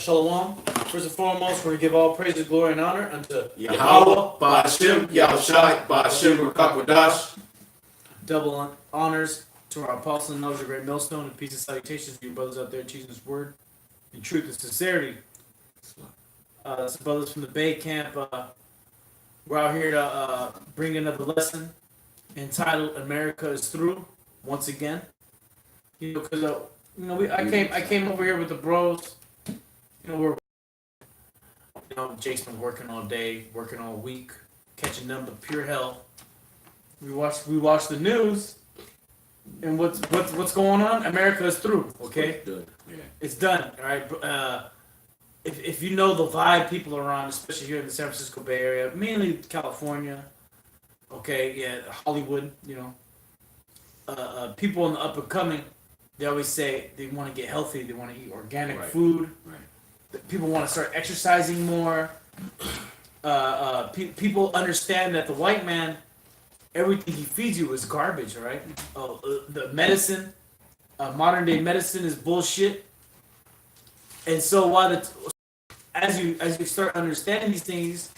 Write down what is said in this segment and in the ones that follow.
Shalom. First and foremost, we're going to give all praise, glory, and honor unto Yahweh, Ba'ashem, Yahushai, Ba'ashem, Rakakwadash. double honors to our apostle and knows a great millstone, and peace and salutations to you brothers out there teaching this word in truth and sincerity. Some brothers from the Bay Camp, we're out here to bring another lesson entitled "America is Thru" once again. You know, because I came over here with the bros. Jake's been working all day, working all week, catching them to pure hell. We watch the news, and what's going on? America is through. Okay, it's done. All right. If you know the vibe people are on, especially here in the San Francisco Bay Area, mainly California. Okay, yeah, Hollywood. People in the up and coming, they always say they want to get healthy. They want to eat organic food. Right. People want to start exercising more. People understand that the white man, everything he feeds you is garbage, right? The medicine, modern day medicine is bullshit. And so as you start understanding these things,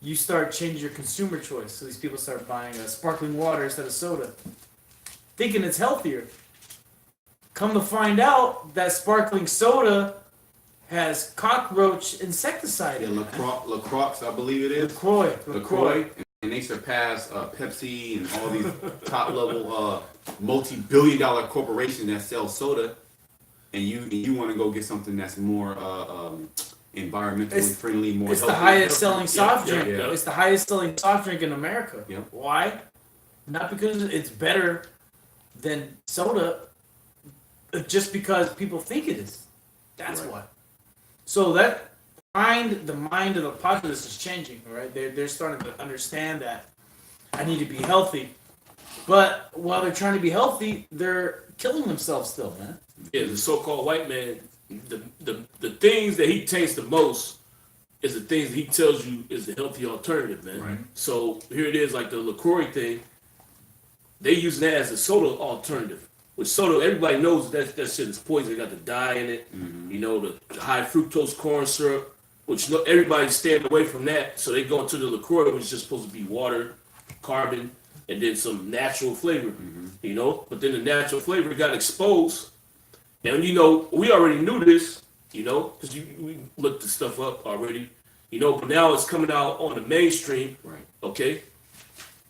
you start changing your consumer choice. So these people start buying sparkling water instead of soda, thinking it's healthier. Come to find out that sparkling soda has cockroach insecticide in it. LaCroix, I believe it is. LaCroix. And they surpass Pepsi and all these top-level multi-billion-dollar corporations that sell soda. And you want to go get something that's more environmentally friendly, more healthy. It's the highest-selling soft drink. Yeah. It's the highest-selling soft drink in America. Yep. Why? Not because it's better than soda, just because people think it is. That's why. So the mind of the populace is changing, right? They're starting to understand that I need to be healthy, but while they're trying to be healthy, they're killing themselves still, man. Yeah, the so-called white man, the things that he tastes the most is the things that he tells you is the healthy alternative, man. Right. So here it is, like the LaCroix thing. They use that as a soda alternative. With soda, everybody knows that shit is poison. They got the dye in it, the high fructose corn syrup, which everybody's staying away from that. So they go into the LaCroix, which is just supposed to be water, carbon, and then some natural flavor, But then the natural flavor got exposed. And, we already knew this, because we looked the stuff up already, but now it's coming out on the mainstream, okay?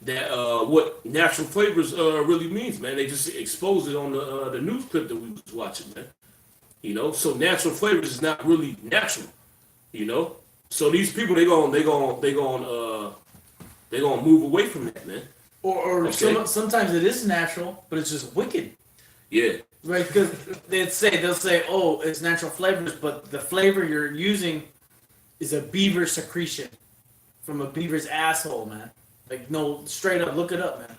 That what natural flavors really means, man. They just exposed it on the news clip that we was watching, man. So natural flavors is not really natural, So these people they gonna move away from that, man. Or sometimes it is natural, but it's just wicked. Yeah. Right, because they'll say, oh, it's natural flavors, but the flavor you're using is a beaver secretion from a beaver's asshole, man. Like, no, straight up, look it up, man.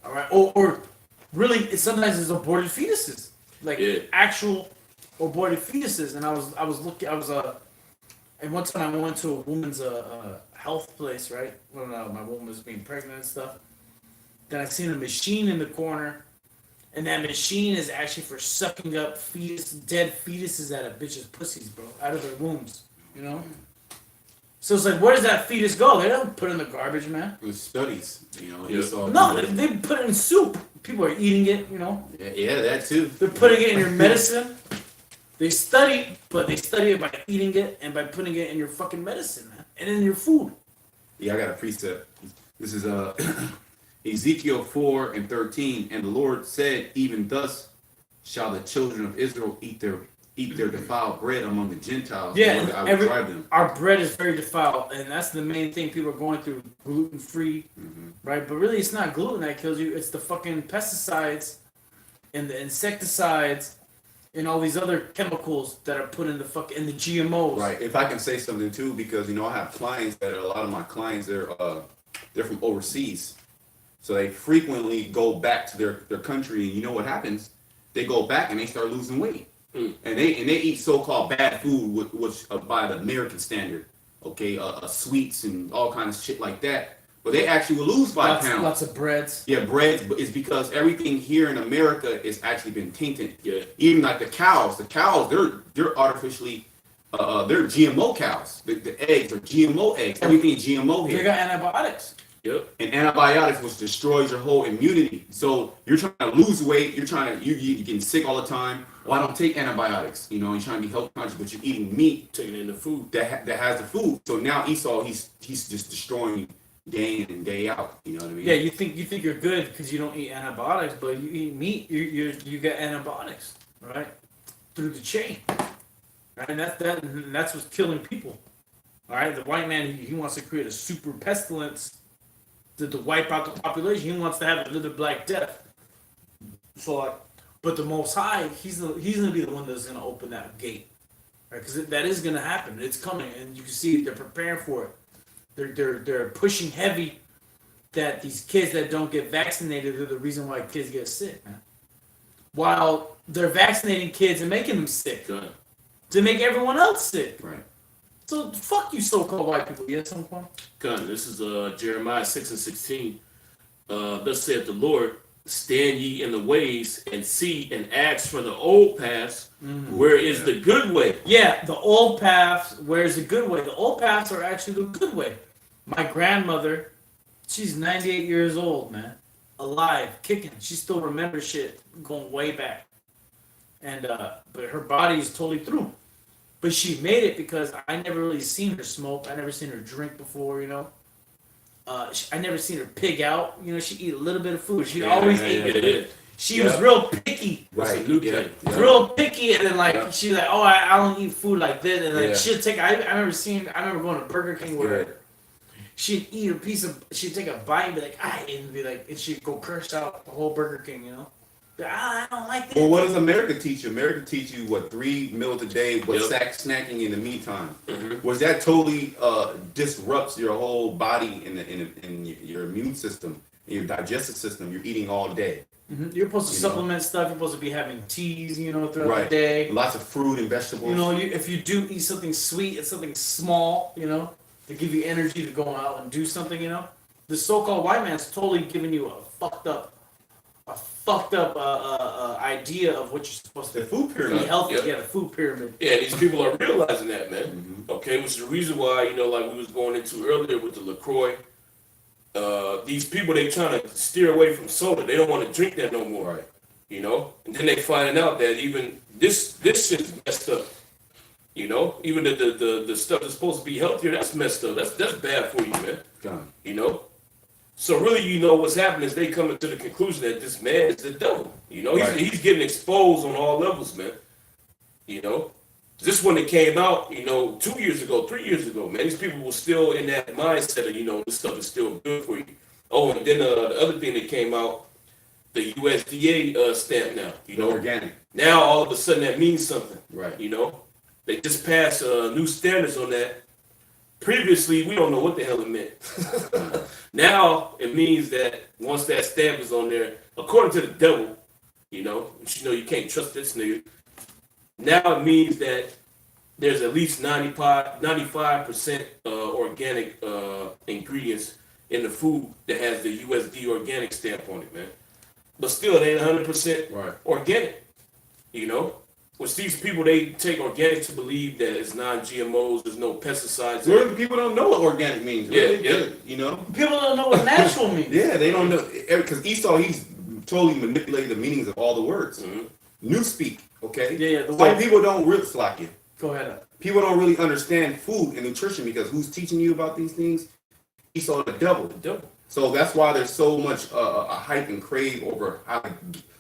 All right, or really, sometimes it's aborted fetuses, actual aborted fetuses. And and one time I went to a woman's health place, right? When my woman was being pregnant and stuff. Then I seen a machine in the corner, and that machine is actually for sucking up dead fetuses out of bitches' pussies, bro, out of their wombs, So it's like, where does that fetus go? They don't put it in the garbage, man. With studies, No, they put it in soup. People are eating it, Yeah, that too. They're putting it in your medicine. They study it by eating it and by putting it in your fucking medicine, man, and in your food. Yeah, I got a precept. This is Ezekiel 4:13, and the Lord said, "Even thus shall the children of Israel eat their defiled bread among the Gentiles. Yeah, I will drive them." Our bread is very defiled, and that's the main thing people are going through, gluten-free, right? But really, it's not gluten that kills you. It's the fucking pesticides and the insecticides and all these other chemicals that are put in the GMOs. Right. If I can say something too, because I have clients a lot of my clients they're from overseas, so they frequently go back to their country, and you know what happens? They go back and they start losing weight. And they eat so-called bad food, which by the American standard, okay, sweets and all kinds of shit like that. But they actually will lose 5 pounds. Lots of breads. Yeah, breads, but it's because everything here in America is actually been tainted. Yeah. Even like the cows, they're artificially they're GMO cows. The eggs are GMO eggs. Everything is GMO They here. got antibiotics. Yep. And antibiotics, which destroys your whole immunity. So you're trying to lose weight. You're getting sick all the time. Well, I don't take antibiotics. You know, you're trying to be health conscious, but you're eating meat Taking in the food. that has the food. So now Esau, he's just destroying day in and day out. You know what I mean? Yeah, you think you're good because you don't eat antibiotics, but you eat meat, you get antibiotics, right? Through the chain, right? And that's what's killing people. All right, the white man he wants to create a super pestilence to wipe out the population. He wants to have another Black Death. So, like, but the Most High, he's gonna be the one that's gonna open that gate, right? Because that is gonna happen. It's coming, and you can see they're preparing for it. They're pushing heavy that these kids that don't get vaccinated are the reason why kids get sick, man. While they're vaccinating kids and making them sick Good. to make everyone else sick. Right. So fuck you, so-called white people. Yes, some point. Gun. This is Jeremiah 6:16. Thus saith the Lord, stand ye in the ways and see and ask for the old paths, where is the good way? Yeah, the old paths. Where's the good way? The old paths are actually the good way. My grandmother, she's 98 years old, man, alive, kicking. She still remembers shit going way back, and but her body is totally through. But she made it because I never really seen her smoke. I never seen her drink before, you know. I never seen her pig out. You know, she eat a little bit of food. She always ate. She was real picky. Right. Real picky, and then like she's like, oh, I don't eat food like this, and like Yeah. she'd take. I remember going to Burger King where she'd eat a piece of. She'd take a bite and be like, and be like, and she'd go curse out the whole Burger King, you know. I don't like that. Well, what does America teach you? America teach you what 3 meals a day, but Yep. snacking in the meantime. Mhm. Was that totally disrupts your whole body in your immune system, in your digestive system. You're eating all day. You're supposed to You know. supplement stuff. You're supposed to be having teas, you know, throughout Right. the day. Lots of fruit and vegetables. You know, if you do eat something sweet, it's something small, you know, to give you energy to go out and do something, you know. The so-called white man's totally giving you a fucked up idea of what you're supposed the to food be pyramid. healthy. Yep. Yeah, the food pyramid. Yeah, these people are realizing that, man. Mhm. Okay, which is the reason why, you know, like we was going into earlier with the LaCroix. These people, they trying to steer away from soda. They don't want to drink that no more. Right. You know? And then they finding out that even this shit's messed up. You know? Even the stuff that's supposed to be healthier, that's messed up. That's bad for you, man. Gone. You know? So really, you know, what's happening is they coming to the conclusion that this man is the devil. You know, Right. he's getting exposed on all levels, man. You know? This one that came out, you know, 2 years ago, 3 years ago, man. These people were still in that mindset of, you know, this stuff is still good for you. Oh, and then the other thing that came out, the USDA stamp now. You The know, organic. now all of a sudden that means something. Right. You know, they just passed new standards on that. Previously, we don't know what the hell it meant. Now it means that once that stamp is on there, according to the devil, you know, which, you know, you can't trust this nigga. Now it means that there's at least 95% organic ingredients in the food that has the USD organic stamp on it, man. But still, it ain't 100% Right. organic, you know? Which these people, they take organic to believe that it's non-GMOs, there's no pesticides. in it. Well, people don't know what organic means. Yeah, Really. yeah. You know. People don't know what natural means. Yeah, they don't know because Esau, he's totally manipulated the meanings of all the words. Mhm. Newspeak, okay? Yeah. The So white people don't really slack you. Go ahead. People don't really understand food and nutrition because who's teaching you about these things? Esau, the devil. The devil. So that's why there's so much a hype and crave over how to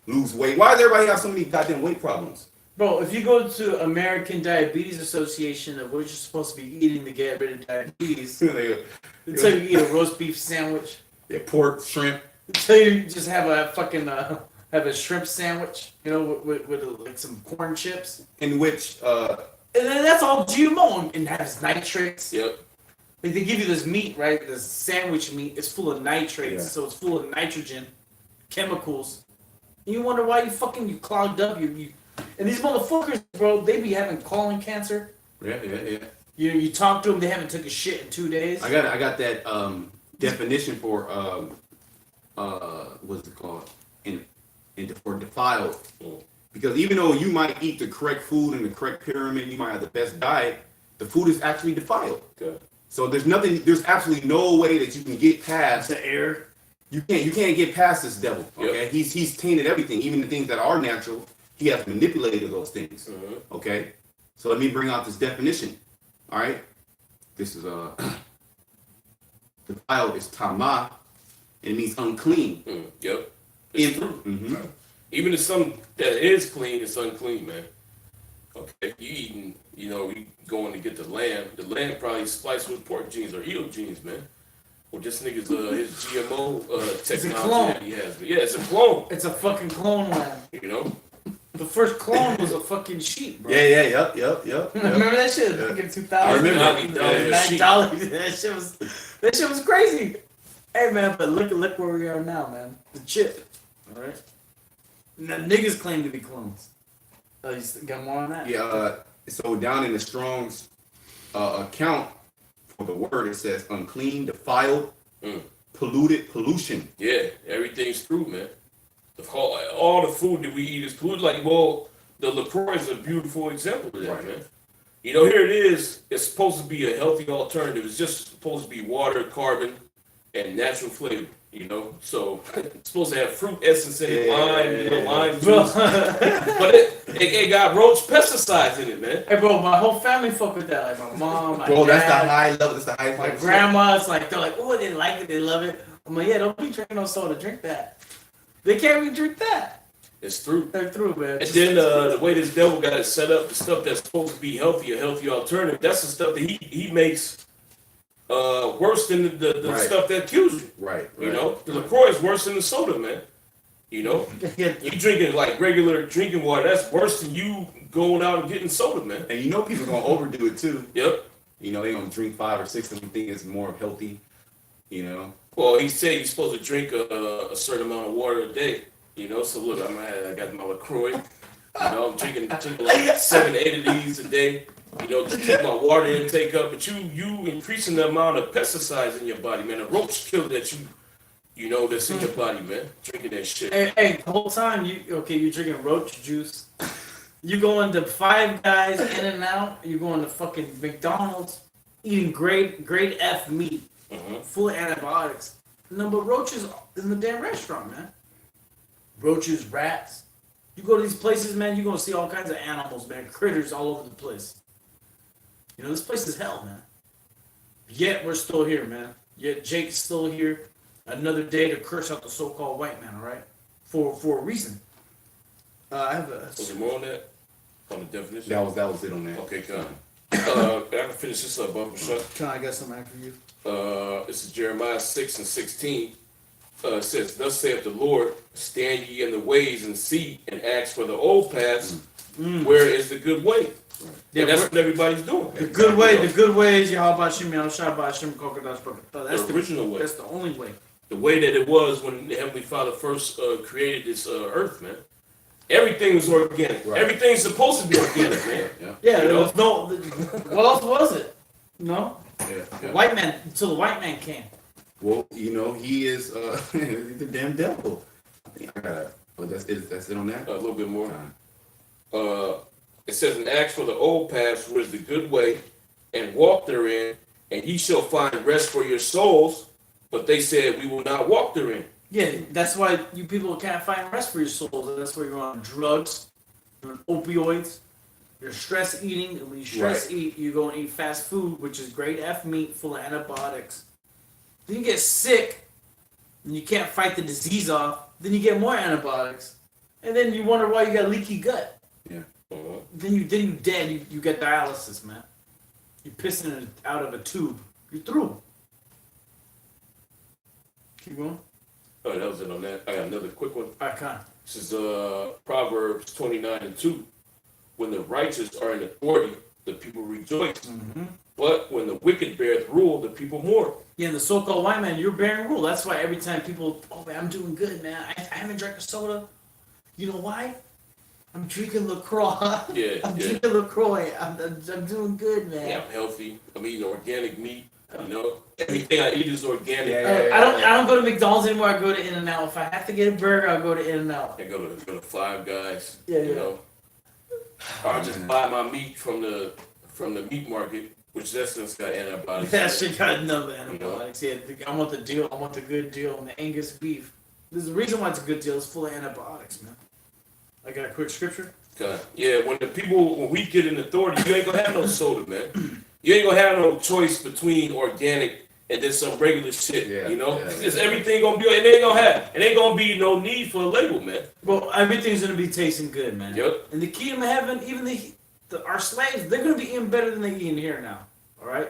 lose weight. Why does everybody have so many goddamn weight problems? Bro, if you go to American Diabetes Association of what you're supposed to be eating to get rid of diabetes, they they tell you to eat a roast beef sandwich. pork, shrimp. They tell you just have a fucking have a shrimp sandwich, you know, with like some corn chips. In which And then that's all GMO and has nitrates. Yep. Like they give you this meat, right? This sandwich meat is full of nitrates, Yeah. so it's full of nitrogen, chemicals. And you wonder why you clogged up. And these motherfuckers, bro, they be having colon cancer. yeah. You talk to them, they haven't took a shit in 2 days. I got that definition for what's it called? For defiled. Because even though you might eat the correct food and the correct pyramid, you might have the best diet, the food is actually defiled. Okay. So there's absolutely no way that you can get past The air. You can't get past this devil. Okay, Yep. he's tainted everything, even the things that are natural. He has manipulated those things. Okay, so let me bring out this definition. All right, this is defiled is tama, and it means unclean. Yep. It's true. Even if something that is clean, it's unclean, man. Okay, you eating, you going to get the lamb. The lamb probably spliced with pork genes or eel genes, man. Or this nigga's his GMO technology clone. that he has. But yeah, it's a clone. It's a fucking clone lamb. You know? The first clone was a fucking sheep, bro. Yep. Remember that shit? Fucking 2000. I remember. $9. That shit was crazy. Hey man, but look where we are now, man. The chip. All right. Now, niggas claim to be clones. Oh, you got more on that? Yeah. So down in the Strong's account for the word, it says unclean, defiled, polluted, pollution. Yeah, everything's through, man. All the food that we eat is polluted. Like, well, the LaCroix is a beautiful example of that, Right. man. Here it is. It's supposed to be a healthy alternative. It's just supposed to be water, carbon, and natural flavor. So it's supposed to have fruit essence in it, lime juice. But it got roach pesticides in it, man. Hey, bro, my whole family fuck with that. Like my mom, my Bro, dad, that's the high level. That's the high my level. grandma. It's like they're like, oh, they like it, they love it. I'm like, yeah, don't be drinking no soda. Drink that. They can't even drink that. It's through. They're through, man. And then the way this devil got it set up, the stuff that's supposed to be healthy, a healthy alternative, that's the stuff that he makes worse than the Right. stuff that kills you. Right. The LaCroix is worse than the soda, man. You drinking like regular drinking water, that's worse than you going out and getting soda, man. And people gonna overdo it too. Yep. They gonna drink 5 or 6 of them, think it's more healthy. Well, he said you're supposed to drink a certain amount of water a day. So look, I got my LaCroix. I'm drinking like 7, 8 of these a day. To keep my water intake up. But you increasing the amount of pesticides in your body, man. A roach kill that that's in your body, man. Drinking that shit. Hey, the whole time you're drinking roach juice. You going to Five Guys, In and Out. You going to fucking McDonald's, eating grade F meat, full of antibiotics. No, but roaches in the damn restaurant, man. Roaches, rats. You go to these places, man. You're gonna see all kinds of animals, man. Critters all over the place. This place is hell, man. Yet we're still here, man. Yet Jake's still here. Another day to curse out the so-called white man, all right? For a reason. I have a... Was there more on that? On the definition? That was it on that. Okay, come on. I can finish this up, Bumper Shot. Can I get some after you? This is Jeremiah 6:16. It says, "Thus saith the Lord, stand ye in the ways and see, and ask for the old paths, where is the good way?" Yeah, that's what everybody's doing. The good way is Yahweh Shem Yahshua Hashem Kokodash Barakatah. That's The original way. That's the only way. The way that it was when the Heavenly Father first created this earth, man. Everything was organic. Right. Everything's supposed to be organic, man. Yeah, there was no... What else was it? No? Yeah. White man, until the white man came. Well, he is the damn devil. I think I gotta. Oh, that's it on that. A little bit more. It says, "And ask for the old paths, where is the good way, and walk therein, and ye shall find rest for your souls." But they said, "We will not walk therein." Yeah, that's why you people can't find rest for your souls. And that's why you're on drugs, you're on opioids, you're stress eating. And when you stress eat, you go and eat fast food, which is grade F meat full of antibiotics. Then you get sick, and you can't fight the disease off. Then you get more antibiotics, and then you wonder why you got leaky gut. Yeah. Then you dead. You get dialysis, man. You're pissing out of a tube. You're through. Keep going. Oh, that was it on that. I got another quick one. I can't. This is Proverbs 29:2. "When the righteous are in authority, the people rejoice. But when the wicked beareth rule, the people mourn." Yeah, the so-called white man, you're bearing rule. That's why every time people, oh man, I'm doing good, man. I haven't drank a soda. You know why? I'm drinking LaCroix. Yeah, I'm yeah. drinking LaCroix. I'm doing good, man. Yeah, I'm healthy. I'm eating organic meat. You know, everything I eat is organic. I don't go to McDonald's anymore. I go to In-N-Out. If I have to get a burger, I'll go to In-N-Out. I go to Five Guys. Yeah, You yeah. know, or I just buy my meat from the meat market, which that's just got antibiotics. That in it. shit got another antibiotics. Yeah, I want the deal. I want the good deal on the Angus beef. There's a reason why it's a good deal. It's full of antibiotics, man. I got a quick scripture. Yeah, when we get in authority, you ain't gonna have no soda, man. You ain't gonna have no choice between organic and then some regular shit. Yeah, you know, yeah, it's everything gonna be. It ain't gonna be no need for a label, man. Well, everything's gonna be tasting good, man. Yep. In the kingdom of heaven, even our slaves, they're gonna be eating better than they eating here now. All right.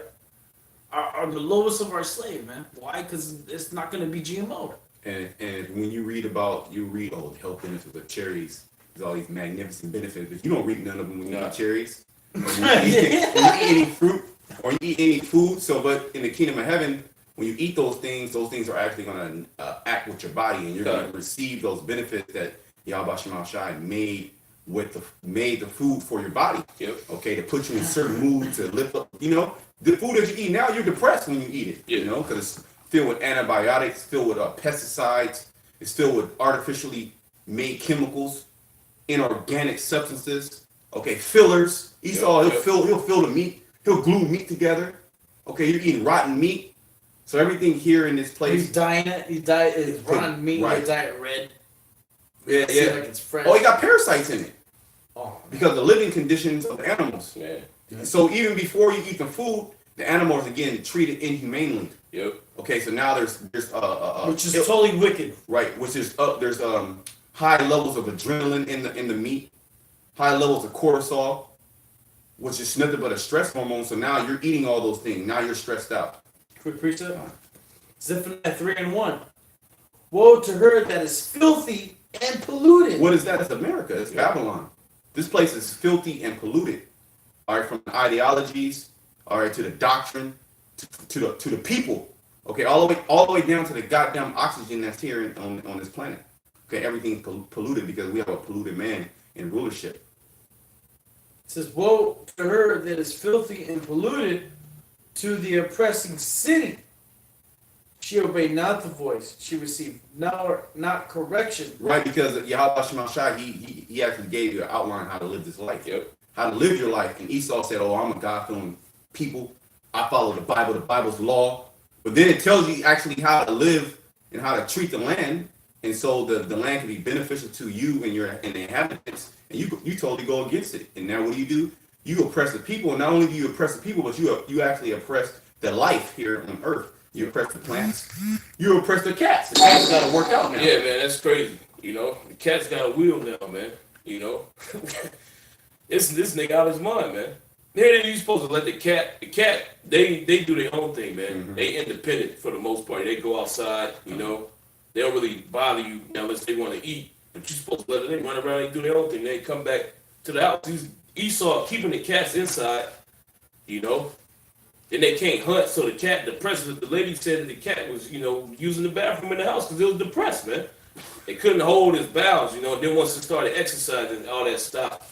Are the lowest of our slave, man. Why? Because it's not gonna be GMO. And when you read the health benefits of cherries, there's all these magnificent benefits, but you don't read none of them when you eat cherries. Or when you eat any fruit or you eat any food. So, but in the kingdom of heaven, when you eat those things are actually going to act with your body, and you're going to receive those benefits that Yahweh Shema Shai made the food for your body. Yep. Okay, to put you in certain moods, to lift up. You know, the food that you eat now, you're depressed when you eat it. Yeah. You know, because it's filled with antibiotics, filled with pesticides. It's filled with artificially made chemicals, inorganic substances. Okay, fillers. Esau, he'll fill the meat. He'll glue meat together. Okay, you're eating rotten meat. So everything here in this place. He's dyeing it. It's rotten meat. Right. They dye it red. Yeah, See, yeah. like it's fresh. Oh, he got parasites in it Oh, because of the living conditions of the animals. Yeah. So even before you eat the food, the animals are getting treated inhumanely. Yep. Okay, so now there's which is totally wicked. right, which is there's high levels of adrenaline in the meat, high levels of cortisol, which is nothing but a stress hormone. So now you're eating all those things. Now you're stressed out. Quick precept. Zephaniah 3:1. Woe to her that is filthy and polluted. What is that? It's America. It's Babylon. This place is filthy and polluted. All right, from the ideologies, all right, to the doctrine, to the people. Okay, all the way down to the goddamn oxygen that's here on this planet. Okay, everything's polluted because we have a polluted man in rulership. It says, woe to her that is filthy and polluted, to the oppressing city. She obeyed not the voice. She received not correction. Right, because Yahweh Shema Shai, he actually gave you an outline how to live this life. Yep. How to live your life. And Esau said, oh, I'm a God-fearing people. I follow the Bible, the Bible's law. But then it tells you actually how to live and how to treat the land. And so the land can be beneficial to you and the inhabitants. And you totally go against it. And now what do? You oppress the people. And not only do you oppress the people, but you actually oppress the life here on earth. You oppress the plants. You oppress the cats. The cats got to work out now. Yeah, man, that's crazy. You know, the cat's got a wheel now, man. You know, this nigga out of his mind, man. Here you supposed to let the cat, they do their own thing, man. Mm-hmm. They independent for the most part. They go outside, you know. They don't really bother you unless they want to eat. But you're supposed to let them run around and do their own thing. They come back to the house. Esau keeping the cats inside, you know. Then they can't hunt, so the lady said that the cat was, you know, using the bathroom in the house because it was depressed, man. It couldn't hold his bowels, you know. Then once it started exercising, all that stopped,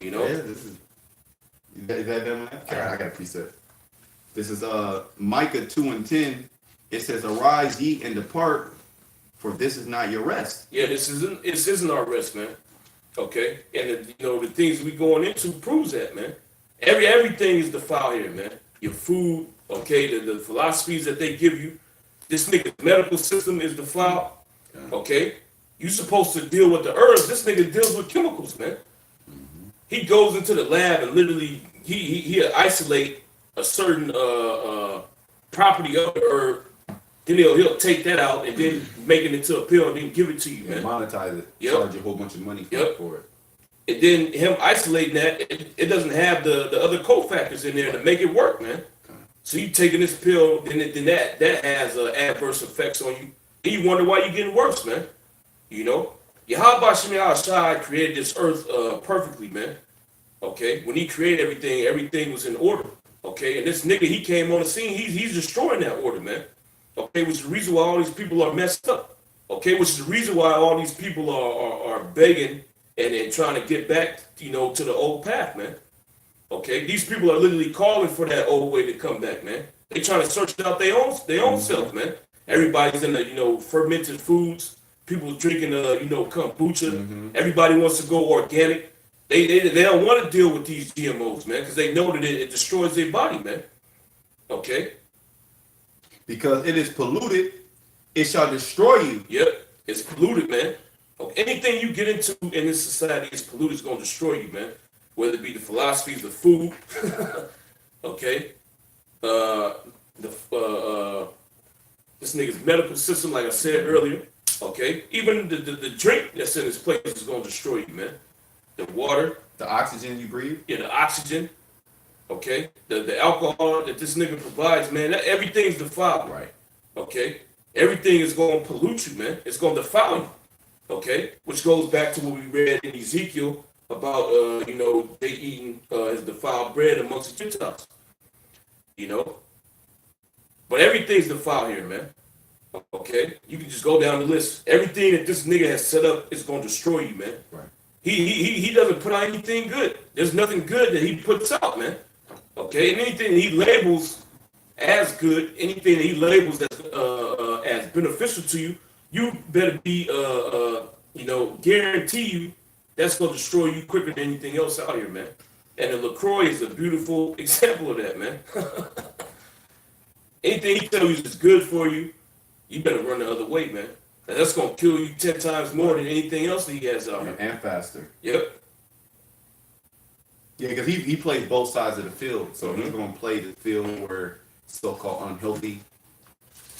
you know. Yeah, is that done? I got a precept. This is Micah 2:10. It says, "Arise ye and depart, for this is not your rest." Yeah, this isn't our rest, man. Okay, and you know the things we going into proves that, man. Everything is defiled here, man. Your food, okay, the philosophies that they give you. This nigga's medical system is defiled. Okay, you supposed to deal with the herbs. This nigga deals with chemicals, man. He goes into the lab and literally he isolate a certain property of the herb. Then he'll take that out and then make it into a pill and then give it to you, man. Monetize it. Yep. Charge a whole bunch of money for it. And then him isolating that, it doesn't have the other cofactors in there to make it work, man. So you taking this pill, then that has adverse effects on you. Then you wonder why you're getting worse, man. You know, Yahweh Shema Shai created this earth perfectly, man. Okay, when he created everything was in order. Okay, and this nigga, he came on the scene, he's destroying that order, man. Okay, which is the reason why all these people are messed up. Okay, which is the reason why all these people are begging and trying to get back, you know, to the old path, man. Okay, these people are literally calling for that old way to come back, man. They trying to search out their own self, man. Everybody's in the fermented foods. People drinking kombucha. Everybody wants to go organic. They don't want to deal with these GMOs, man, because they know that it destroys their body, man. Okay. Because it is polluted, it shall destroy you. Yep, it's polluted, man. Anything you get into in this society is polluted. It's gonna destroy you, man. Whether it be the philosophies of food, okay, this nigga's medical system, like I said earlier, okay, even the drink that's in this place is gonna destroy you, man. The water, The oxygen you breathe. yeah, the oxygen, okay, the alcohol that this nigga provides, man. Everything's defiled, Right. okay. Everything is gonna pollute you, man. It's gonna defile you. Okay, which goes back to what we read in Ezekiel about, they eating his defiled bread amongst the Gentiles. But everything's defiled here, man. Okay, you can just go down the list. Everything that this nigga has set up is gonna destroy you, man. Right. He doesn't put out anything good. There's nothing good that he puts out, man. Okay, and anything that he labels as good, anything that he labels as beneficial to you, you better be, guarantee you that's going to destroy you quicker than anything else out here, man. And the LaCroix is a beautiful example of that, man. Anything he tells you is good for you, you better run the other way, man. And that's going to kill you 10 times more than anything else that he has out here. And faster. Yep. Yeah, because he plays both sides of the field. So he's going to play the field where so-called unhealthy,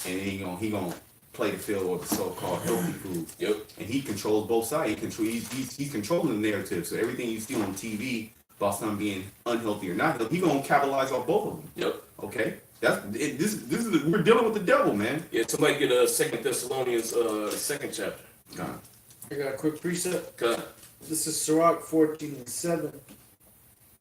and he gonna play the field with the so-called healthy food. Yep. And he controls both sides. He's controlling the narrative. So everything you see on TV about something being unhealthy or not healthy, he gonna capitalize off both of them. Yep. Okay. We're dealing with the devil, man. Yeah, somebody get a 2 Thessalonians 2nd chapter. God. I got a quick precept. God. This is Sirach 14:7.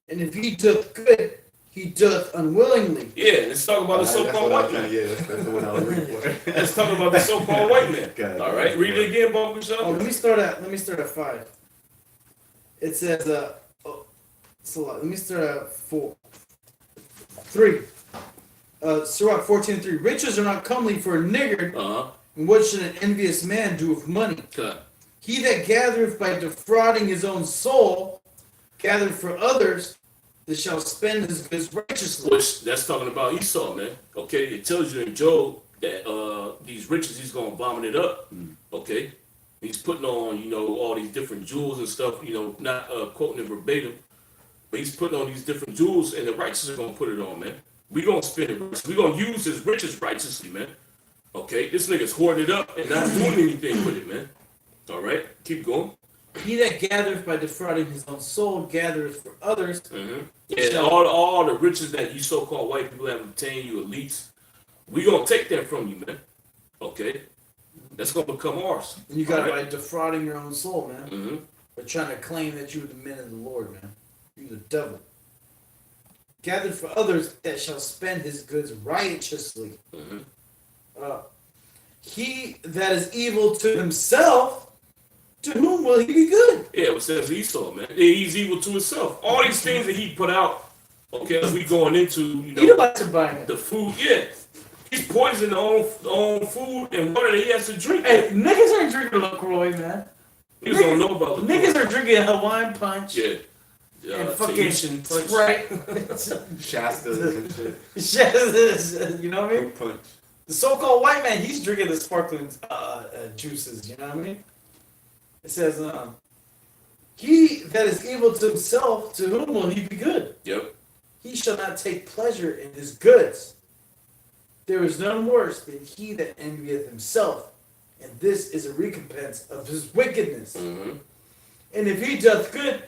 And if he doth good, he doth unwillingly. Yeah, let's talk about the so-called white man. Yeah, that's the one I was reading for. Let's talk about the so-called white man. God. All right, read it again, Bump Oh, let me start at 5. It says it's a lot. Let me start at 4. 3. Sirach 14:3. Riches are not comely for a niggard, and what should an envious man do with money? God. He that gathereth by defrauding his own soul, gathereth for others, that shall spend his goods righteously. Which that's talking about Esau, man. Okay, it tells you in Job that these riches he's gonna vomit it up. Okay, he's putting on all these different jewels and stuff. Not quoting it verbatim, but he's putting on these different jewels, and the righteous are gonna put it on, man. We gonna spend it. We gonna use his riches righteously, man. Okay, this nigga's hoarding it up and not doing anything with it, man. All right, keep going. He that gathereth by defrauding his own soul gathereth for others. And all the riches that you so-called white people have obtained, you elites, we gonna take that from you, man. Okay, that's gonna become ours. And you got it All by defrauding your own soul, man. Mm-hmm. By trying to claim that you're the men of the Lord, man. You're the devil. Gathered for others that shall spend his goods righteously. He that is evil to himself, to whom will he be good? Yeah, it says Esau, man. He's evil to himself. All these things that he put out, okay, as we going into, He about to buy it. the food, yeah. He's poisoning the own food and water that he has to drink. Hey, niggas ain't drinking LaCroix, man. Niggas don't know about the Niggas are drinking Hawaiian Punch. Yeah. And fucking Tahitian punch. Sprite. Shasta and shit. You know what I mean? Fruit punch. The so-called white man, he's drinking the sparkling juices. You know what I mean? It says, he that is evil to himself, to whom will he be good? Yep. He shall not take pleasure in his goods. There is none worse than he that envieth himself, and this is a recompense of his wickedness. Mm-hmm. And if he doth good,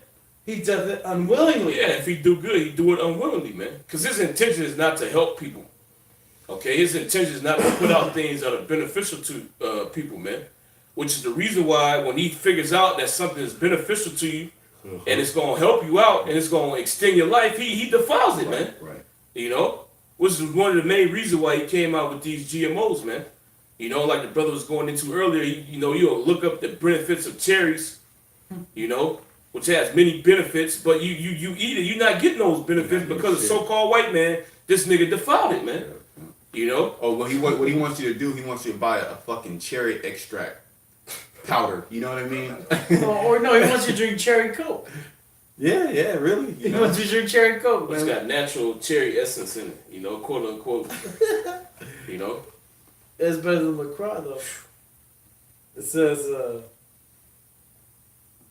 he doth it unwillingly. Yeah, if he do good, he do it unwillingly, man. Because his intention is not to help people. Okay, his intention is not to put out things that are beneficial to people, man. Which is the reason why when he figures out that something is beneficial to you, and it's gonna help you out, and it's gonna extend your life, he defiles it, man. Right. Which is one of the main reasons why he came out with these GMOs, man. Like the brother was going into earlier. You'll look up the benefits of cherries, which has many benefits, but you eat it, you're not getting those benefits because the so-called white man, this nigga defiled it, man. You know? Oh, what he wants you to do, he wants you to buy a fucking cherry extract powder. You know what I mean? or no, he wants you to drink cherry coke. Yeah, really. He wants you to drink cherry coke, It's man. got natural cherry essence in it, you know, quote unquote. You know? It's better than LaCroix, though. It says,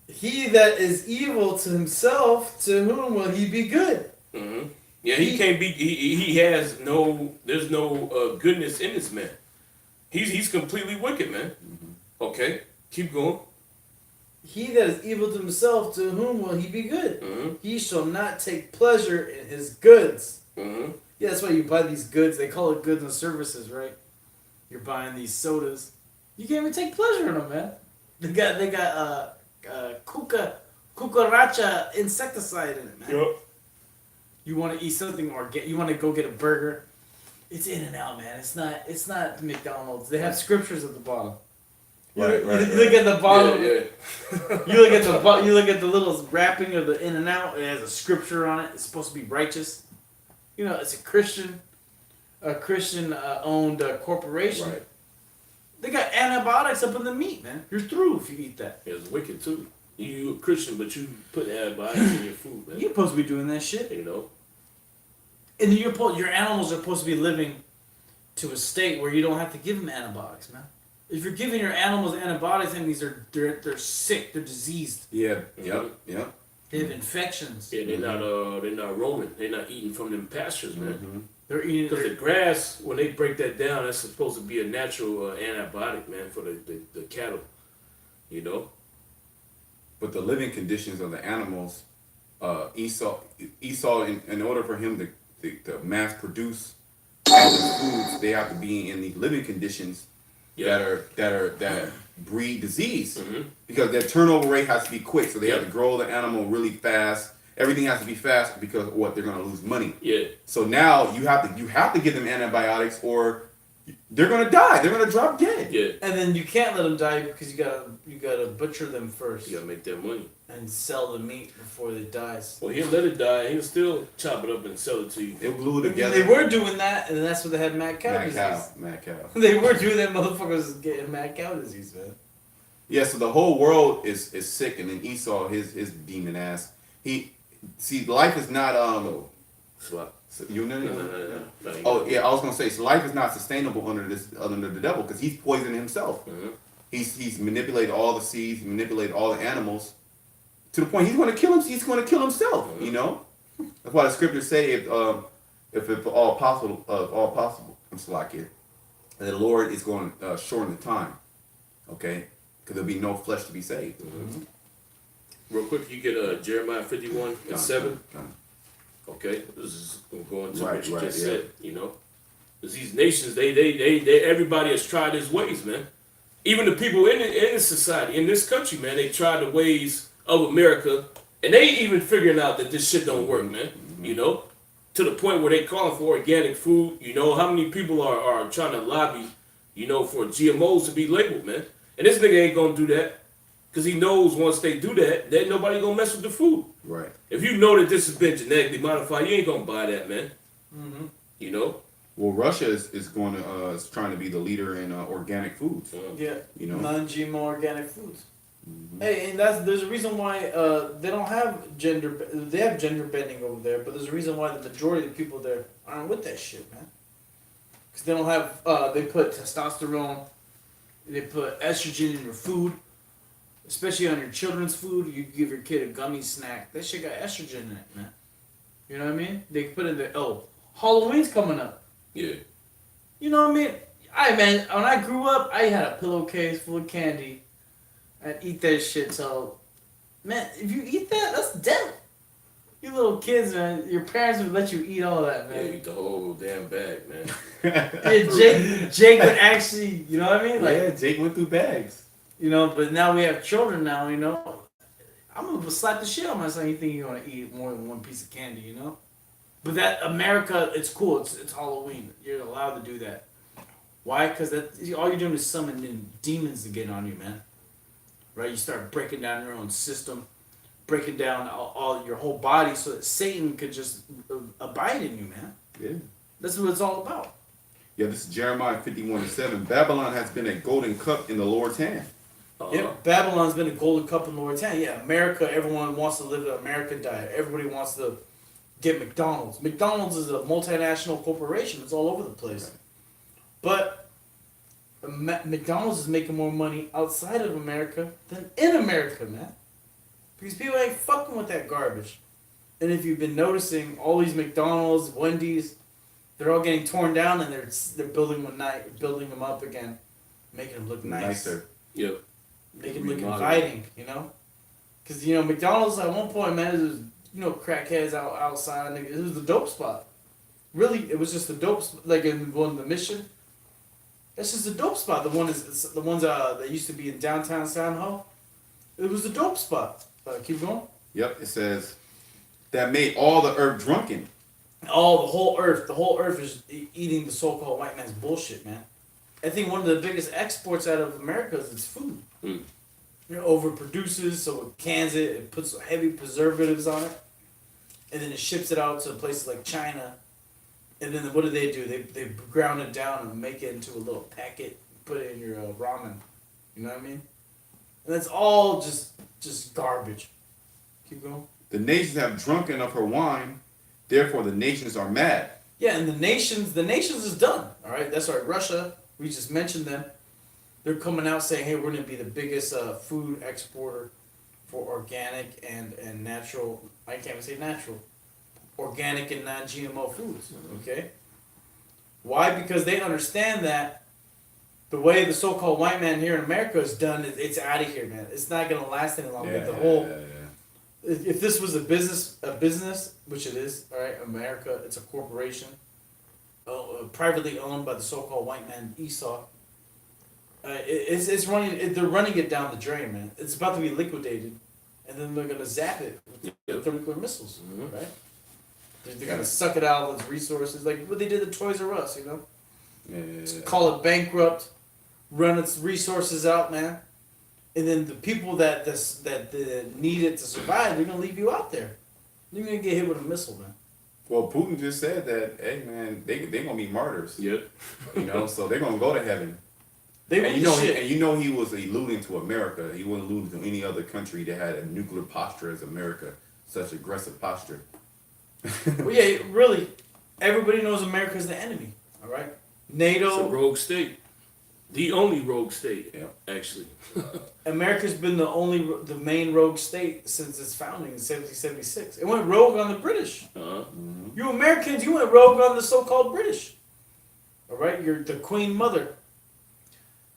he that is evil to himself, to whom will he be good? Mm-hmm. Yeah, he can't be. He has no. There's no goodness in this man. He's completely wicked, man. Okay, keep going. He that is evil to himself, to whom will he be good? Mm-hmm. He shall not take pleasure in his goods. Mm-hmm. Yeah, that's why you buy these goods. They call it goods and services, right? You're buying these sodas. You can't even take pleasure in them, man. They got cucaracha insecticide in it, man. Yep. You want to eat something or you want to go get a burger. It's In and Out, man. It's not McDonald's. They have scriptures at the bottom. Right. You look at the bottom. Yeah. You look at the you look at the little wrapping of the In and Out. It has a scripture on it. It's supposed to be righteous. You know, it's a Christian owned corporation. Right. They got antibiotics up in the meat, man. You're through if you eat that. It's wicked too. You a Christian, but you put antibiotics in your food, man. You're supposed to be doing that shit. You know. And your animals are supposed to be living to a state where you don't have to give them antibiotics, man. If you're giving your animals antibiotics, that means they're sick, they're diseased. Yeah. Mhm. Yep. They have infections. Yeah, they're not roaming. They're not eating from them pastures, man. Mm-hmm. They're eating. Because the grass, when they break that down, that's supposed to be a natural antibiotic, man, for the cattle. You know. But the living conditions of the animals, Esau, in order for him to mass produce all these foods, they have to be in these living conditions that breed disease, because their turnover rate has to be quick. So they have to grow the animal really fast. Everything has to be fast because what they're going to lose money. Yeah. So now you have to give them antibiotics or they're going to die. They're going to drop dead. Yeah. And then you can't let them die because you gotta butcher them first You gotta make that money. and sell the meat before it dies. Well, he'll let it die. He'll still chop it up and sell it to you. They'll glue it together. They were doing that, and that's what they had mad cow disease. Mad cow. They were doing that, motherfuckers getting mad cow disease, man. Yeah, so the whole world is sick, and then Esau, his demon ass. Life is not Swap. you know. No. Oh yeah, I was gonna say, so life is not sustainable under the devil because he's poisoning himself. Mm-hmm. He's manipulated all the seeds, he manipulated all the animals, to the point he's going to kill him. He's going to kill himself. Mm-hmm. You know, that's why the scriptures say if all possible, I'm slacking, the Lord is going to shorten the time. Okay, because there'll be no flesh to be saved. Mm-hmm. Real quick, you get Jeremiah 51:7. Okay, this is going to what you just said. You know, because these nations, they everybody has tried his ways, man. Even the people in this society, in this country, man, they tried the ways of America, and they even figuring out that this shit don't work, man. You know, to the point where they calling for organic food. You know, how many people are trying to lobby, you know, for GMOs to be labeled, man. And this nigga ain't gonna do that, because he knows once they do that, then nobody gonna mess with the food. Right. If you know that this has been genetically modified, you ain't gonna buy that, man. Mm-hmm. You know. Well, Russia is going to is trying to be the leader in organic foods. Yeah, You know, non-GMO organic foods. Hey, and there's a reason why they don't have gender. They have gender bending over there, but there's a reason why the majority of the people there aren't with that shit, man. Because they don't have. They put testosterone. They put estrogen in your food, especially on your children's food. You give your kid a gummy snack. That shit got estrogen in it, man. You know what I mean? They put in Halloween's coming up. Yeah. You know what I mean? Man, when I grew up, I had a pillowcase full of candy. I'd eat that shit. So, man, if you eat that, that's death. You little kids, man, your parents would let you eat all that, Yeah, man. eat the whole damn bag, man. Yeah, Jake would actually, you know what I mean? Like, yeah, Jake went through bags. you know, but now we have children now, you know. I'm gonna slap the shit on my son. You think you're gonna eat more than one piece of candy, you know? But that America, it's cool. It's Halloween. You're allowed to do that. Why? Because all you're doing is summoning demons to get on you, man. Right? You start breaking down your own system, breaking down all your whole body, so that Satan could just abide in you, man. Yeah. That's what it's all about. Yeah, this is Jeremiah 51:7. Babylon has been a golden cup in the Lord's hand. Yeah, Babylon's been a golden cup in the Lord's hand. Yeah, America, everyone wants to live an American diet. Everybody wants to get McDonald's. McDonald's is a multinational corporation. It's all over the place. Right. But McDonald's is making more money outside of America than in America, man. Because people ain't fucking with that garbage. And if you've been noticing, all these McDonald's, Wendy's, they're all getting torn down and they're building them up again, making them look nice. Nicer. Yep. Make it look inviting, you know? Because, you know, McDonald's at one point, man, it was, you know, crackheads outside. It was the dope spot. Really, it was just the dope spot. Like in one of the Mission. That's just a dope spot. The ones that used to be in downtown San Ho. It was the dope spot. Keep going. Yep, it says, that made all the earth drunken. Oh, the whole earth is eating the so-called white man's bullshit, man. I think one of the biggest exports out of America is its food. Mm. You know, overproduces, so it cans it, it puts heavy preservatives on it, and then it ships it out to places like China. And then what do? They ground it down and make it into a little packet, put it in your ramen. You know what I mean? And that's all just garbage. Keep going. The nations have drunken of her wine, therefore the nations are mad. Yeah, and the nations is done. All right, that's right. Russia, we just mentioned them. They're coming out saying, "Hey, we're going to be the biggest food exporter for organic and natural." I can't even say natural. Organic and non-GMO foods. Okay. Why? Because they understand that the way the so-called white man here in America is done, it's out of here, man. It's not going to last any longer. If this was a business, which it is, all right, America, it's a corporation, privately owned by the so-called white man Esau. It's running. They're running it down the drain, man. It's about to be liquidated, and then they're gonna zap it with thermonuclear missiles, right? They're gonna suck it out of its resources, like what they did at Toys R Us, you know. Call it bankrupt, run its resources out, man. And then the people that need it to survive, they're gonna leave you out there. You're gonna get hit with a missile, man. Well, Putin just said that, hey man, they gonna be martyrs. Yep. You know, so they're gonna go to heaven. And you know he was alluding to America. He wasn't alluding to any other country that had a nuclear posture as America, such aggressive posture. Well, yeah, really, everybody knows America's the enemy. All right, NATO. It's a rogue state. The only rogue state, Yeah. actually. America's been the main rogue state since its founding in 1776. It went rogue on the British. Uh-huh. You Americans, you went rogue on the so-called British. All right, you're the Queen Mother.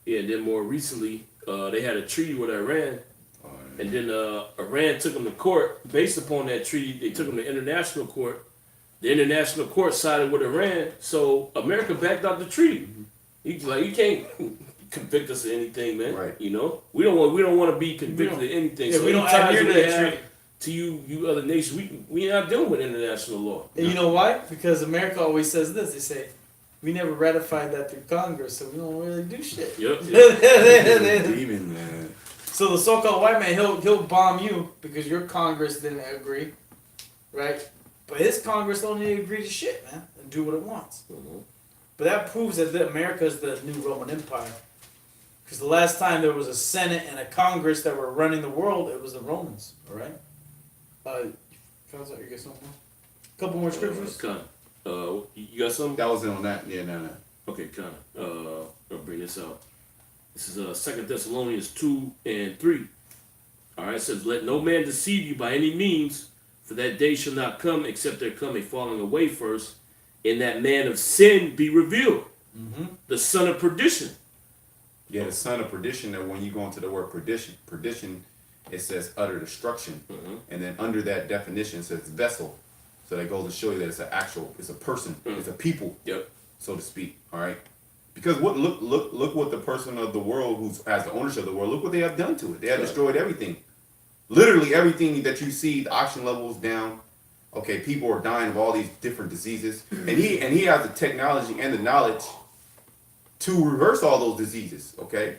Yeah, and then more recently, they had a treaty with Iran, and then Iran took them to court. Based upon that treaty, they took them to international court. The international court sided with Iran, so America backed out the treaty. He's like, you can't convict us of anything, man. Right. You know, we don't want to be convicted of anything. Yeah, so we don't any ties adhere to we that have treaty. to you other nations, we not dealing with international law. And you know why? Because America always says this. They say, we never ratified that through Congress, so we don't really do shit. Yep. Demon, man. So the so-called white man, he'll bomb you because your Congress didn't agree, right? But his Congress don't need to agree to shit, man, and do what it wants. Mhm. But that proves that America is the new Roman Empire. Because the last time there was a Senate and a Congress that were running the world, it was the Romans, all right? You got something more? Couple more scriptures? You got something? That was it on that. Yeah, no. Okay, kind of. I'll bring this out. This is 2 Thessalonians 2 and 3. All right, it says, "Let no man deceive you by any means, for that day shall not come except there come a falling away first, and that man of sin be revealed, the son of perdition." Yeah, the son of perdition. That when you go into the word perdition, it says utter destruction, and then under that definition it says vessel. So that goes to show you that it's a person, it's a people, Yep. so to speak. All right, because look what the person of the world who has the ownership of the world, look what they have done to it. They have destroyed everything, literally everything that you see. The oxygen levels down. Okay, people are dying of all these different diseases, and he has the technology and the knowledge to reverse all those diseases. Okay,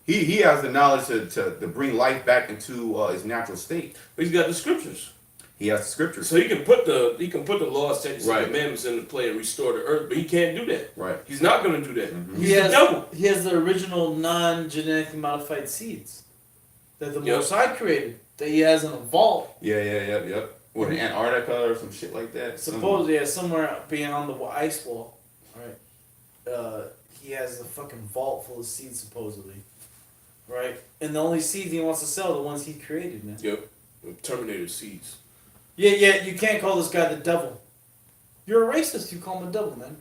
he has the knowledge to bring life back into its natural state. But he's got the scriptures. He has the scriptures. So he can put the laws, statutes, Right. and commandments into play and restore the earth, but he can't do that. Right. He's not going to do that. Mhm. He's the devil. He has the original non-genetically modified seeds that the Yep. Most High created. That he has in a vault. Yep. What, in Antarctica or some shit like that? Supposedly, yeah, somewhere beyond the ice wall, right? He has a fucking vault full of seeds, supposedly, right? And the only seeds he wants to sell are the ones he created, man. Yep. Terminator seeds. Yeah, you can't call this guy the devil. You're a racist. You call him a devil, man.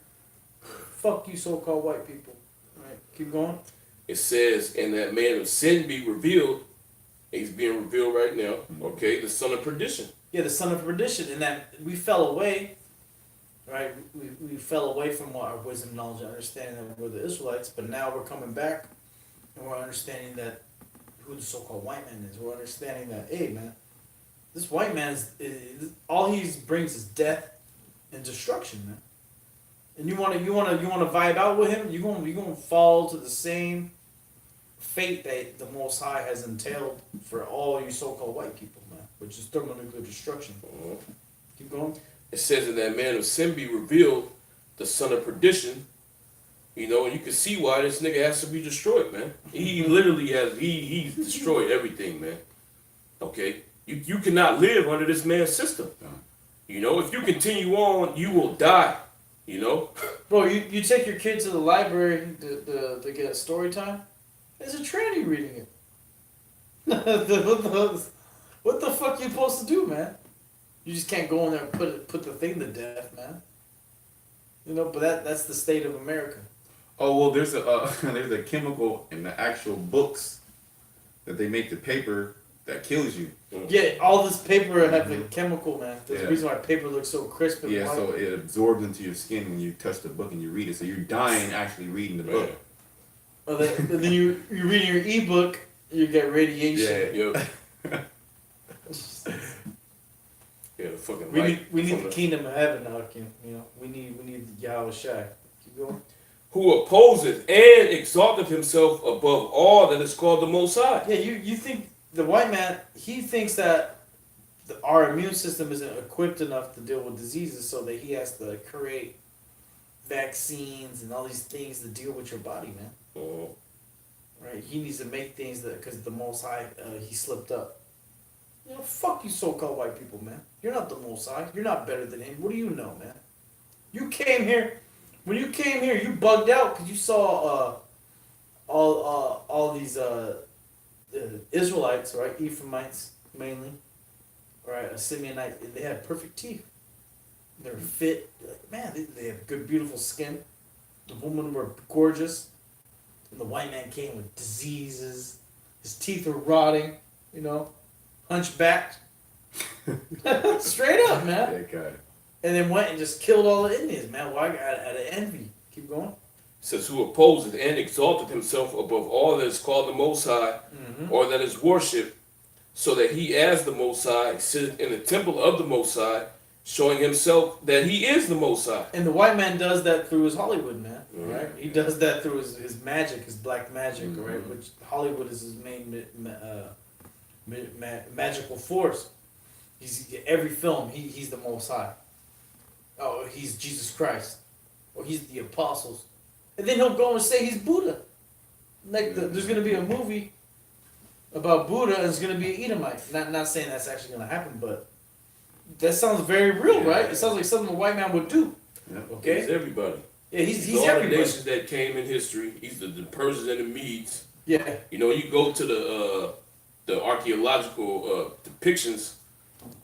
Fuck you, so-called white people. Right? Keep going. It says, "And that man of sin be revealed." He's being revealed right now. Okay, the son of perdition. Yeah, the son of perdition, and that we fell away. Right? We fell away from our wisdom, knowledge, and understanding that we're the Israelites, but now we're coming back, and we're understanding that who the so-called white man is. We're understanding that, hey, man, this white man is all he brings is death and destruction, man. And you wanna vibe out with him, you're gonna fall to the same fate that the Most High has entailed for all you so-called white people, man, which is thermonuclear destruction. Keep going. It says, "And that man of sin be revealed, the son of perdition." You know, and you can see why this nigga has to be destroyed, man. He literally he's destroyed everything, man. Okay? You cannot live under this man's system. You know, if you continue on, you will die. You know? Bro, you take your kid to the library to get a story time. There's a tranny reading it. What the fuck you supposed to do, man? You just can't go in there and put the thing to death, man. You know, but that's the state of America. Oh well, there's a chemical in the actual books that they make the paper that kills you. Yeah, all this paper have a chemical, man. There's a Yeah. reason why paper looks so crisp and Yeah, white. so it absorbs into your skin when you touch the book and you read it. So you're dying actually reading the book. And then you reading your ebook, you get radiation. Yep. Yeah, the fucking We light need from the kingdom of heaven now, you know. We need Yahweh Shai. Keep going. who opposeth and exalteth himself above all that is called the Most High. Yeah, you think the white man, he thinks that our immune system isn't equipped enough to deal with diseases, so that he has to create vaccines and all these things to deal with your body, man. Oh. Right? He needs to make things that, because the Most High, he slipped up. You know, fuck you so-called white people, man. You're not the Most High. You're not better than him. What do you know, man? You came here, when you came here, you bugged out because you saw all these Israelites, right? Ephraimites mainly, right? Simeonite. They had perfect teeth. They were fit. Like, man, they had good, beautiful skin. The women were gorgeous. And the white man came with diseases. His teeth were rotting, you know, hunchbacked. Straight up, man. That guy. And then went and just killed all the Indians, man. Why? Out of envy. Keep going. Says, who opposeth and exalteth himself above all that is called the Most High, or that is worshipped, so that he as the Most High sitteth in the temple of the Most High, showing himself that he is the Most High. And the white man does that through his Hollywood, man. Mhm. Right? He does that through his magic, his black magic, right? Which Hollywood is his main magical force. He's every film. He's the Most High. Oh, he's Jesus Christ. Or he's the apostles. And then he'll go and say he's Buddha. Like there's going to be a movie about Buddha, and it's going to be an Edomite. Not saying that's actually going to happen, but that sounds very real, Yeah. right? It sounds like something a white man would do. Yeah. Okay? He's everybody. Yeah, he's all everybody. the nations that came in history. He's the Persians and the Medes. Yeah. You know, you go to the archaeological depictions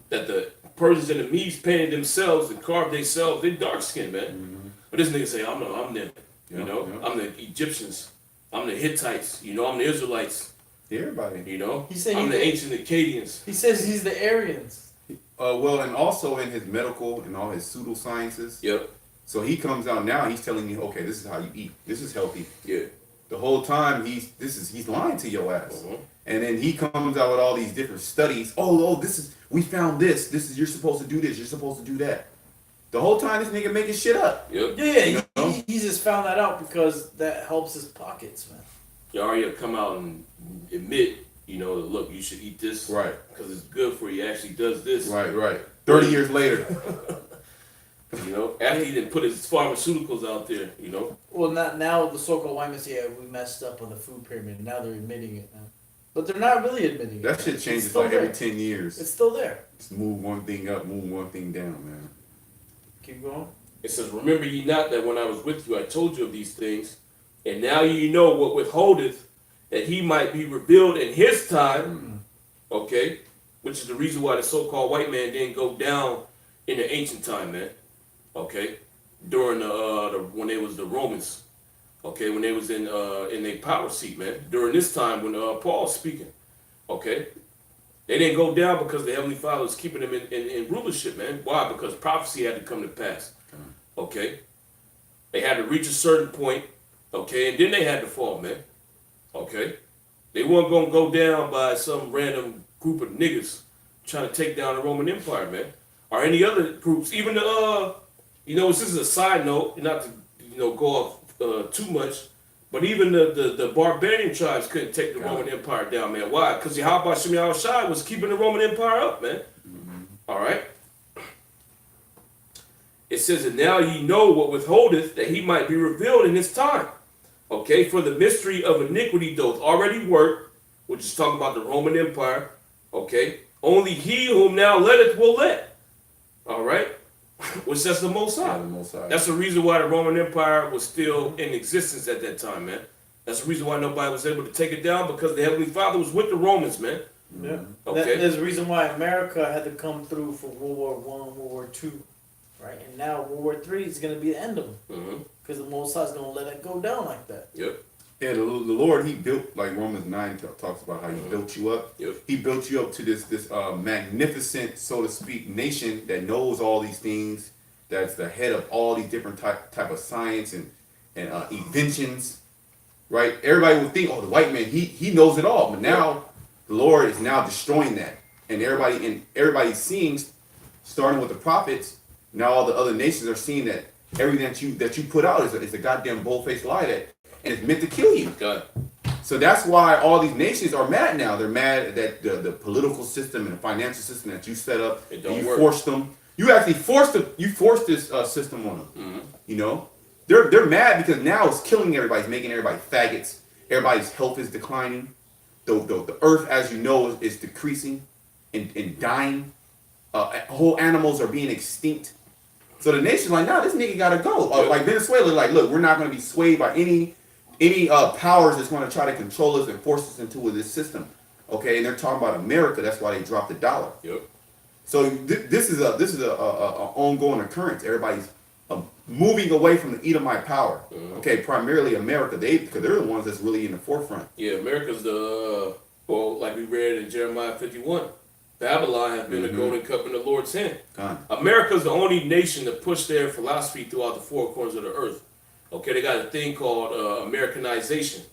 that the Persians and the Medes painted themselves and carved themselves. They're dark skinned, man. But this nigga say, I'm them. You know, I'm the Egyptians. I'm the Hittites. You know, I'm the Israelites. Everybody. You know, He said I'm he the did. ancient Akkadians. He says he's the Aryans. Well, and also in his medical and all his pseudosciences. Yep. So he comes out now. He's telling me, okay, this is how you eat. This is healthy. Yeah. The whole time he's lying to your ass. Uh-huh. And then he comes out with all these different studies. We found this. This is, you're supposed to do this. You're supposed to do that. The whole time this nigga making shit up. Yep. Yeah, You know? he just found that out because that helps his pockets, man. Yaria come out and admit You know, look, you should eat this Right. because it's good for you. It actually does this. Right. 30 years later. You know, after he didn't put his pharmaceuticals out there, you know. Well, not now the so-called white men say, yeah, we messed up on the food pyramid. Now they're admitting it now. But they're not really admitting it. That shit It's changes still like there. every 10 years. It's still there. Just move one thing up, move one thing down, man. Keep going. It says, remember ye not that when I was with you, I told you of these things, and now ye know what withholdeth, that he might be revealed in his time, okay? Which is the reason why the so-called white man didn't go down in the ancient time, man. Okay, during the when they was the Romans, okay, when they was in their power seat, man. During this time when Paul's speaking, okay, they didn't go down because the Heavenly Father was keeping them in rulership, man. Why? Because prophecy had to come to pass. Okay, they had to reach a certain point, okay, and then they had to fall, man. Okay, they weren't gonna go down by some random group of niggas trying to take down the Roman Empire, man, or any other groups, even the you know, this is a side note, not to, you know, go off too much, but even the barbarian tribes couldn't take the Roman Empire down, man. Why? Because Yahweh Shem Yahushai was keeping the Roman Empire up, man. All right? It says, and now ye know what withholdeth, that he might be revealed in his time. Okay? For the mystery of iniquity doth already work, which is talking about the Roman Empire. Okay? Only he whom now letteth will let. All right? Which that's the Most High. Yeah, the Most High. That's the reason why the Roman Empire was still in existence at that time, man. That's the reason why nobody was able to take it down, because the Heavenly Father was with the Romans, man. Yeah. Okay. There's a reason why America had to come through for World War One, World War Two, right? And now World War Three is going to be the end of them, because the Most High is going to let it go down like that. Yep. Yeah, the Lord, he built, like Romans 9 talks about how he built you up. Yep. He built you up to this magnificent, so to speak, nation that knows all these things, that's the head of all these different type of science and inventions, right? Everybody would think, oh, the white man, he knows it all. But now the Lord is now destroying that. And everybody's seeing, starting with the prophets, now all the other nations are seeing that everything that you put out is a goddamn bold-faced lie, and it's meant to kill you. God. So that's why all these nations are mad now. They're mad that the political system and the financial system that you set up, It and don't you work. forced them. You actually forced this system on them. You know, they're mad because now it's killing everybody. It's making everybody faggots. Everybody's health is declining. The earth, as you know, is decreasing and dying. Whole animals are being extinct. So the nation's like, nah, this nigga gotta go. Like Venezuela, like, look, we're not gonna be swayed by any powers that's gonna try to control us and force us into this system. Okay, and they're talking about America. That's why they dropped the dollar. Yep. So this is a ongoing occurrence. Everybody's moving away from the Edomite power. Okay, primarily America. Because they're the ones that's really in the forefront. Yeah, America's well, like we read in Jeremiah 51, Babylon has been a golden cup in the Lord's hand. America's the only nation to push their philosophy throughout the four corners of the earth. Okay, they got a thing called Americanization,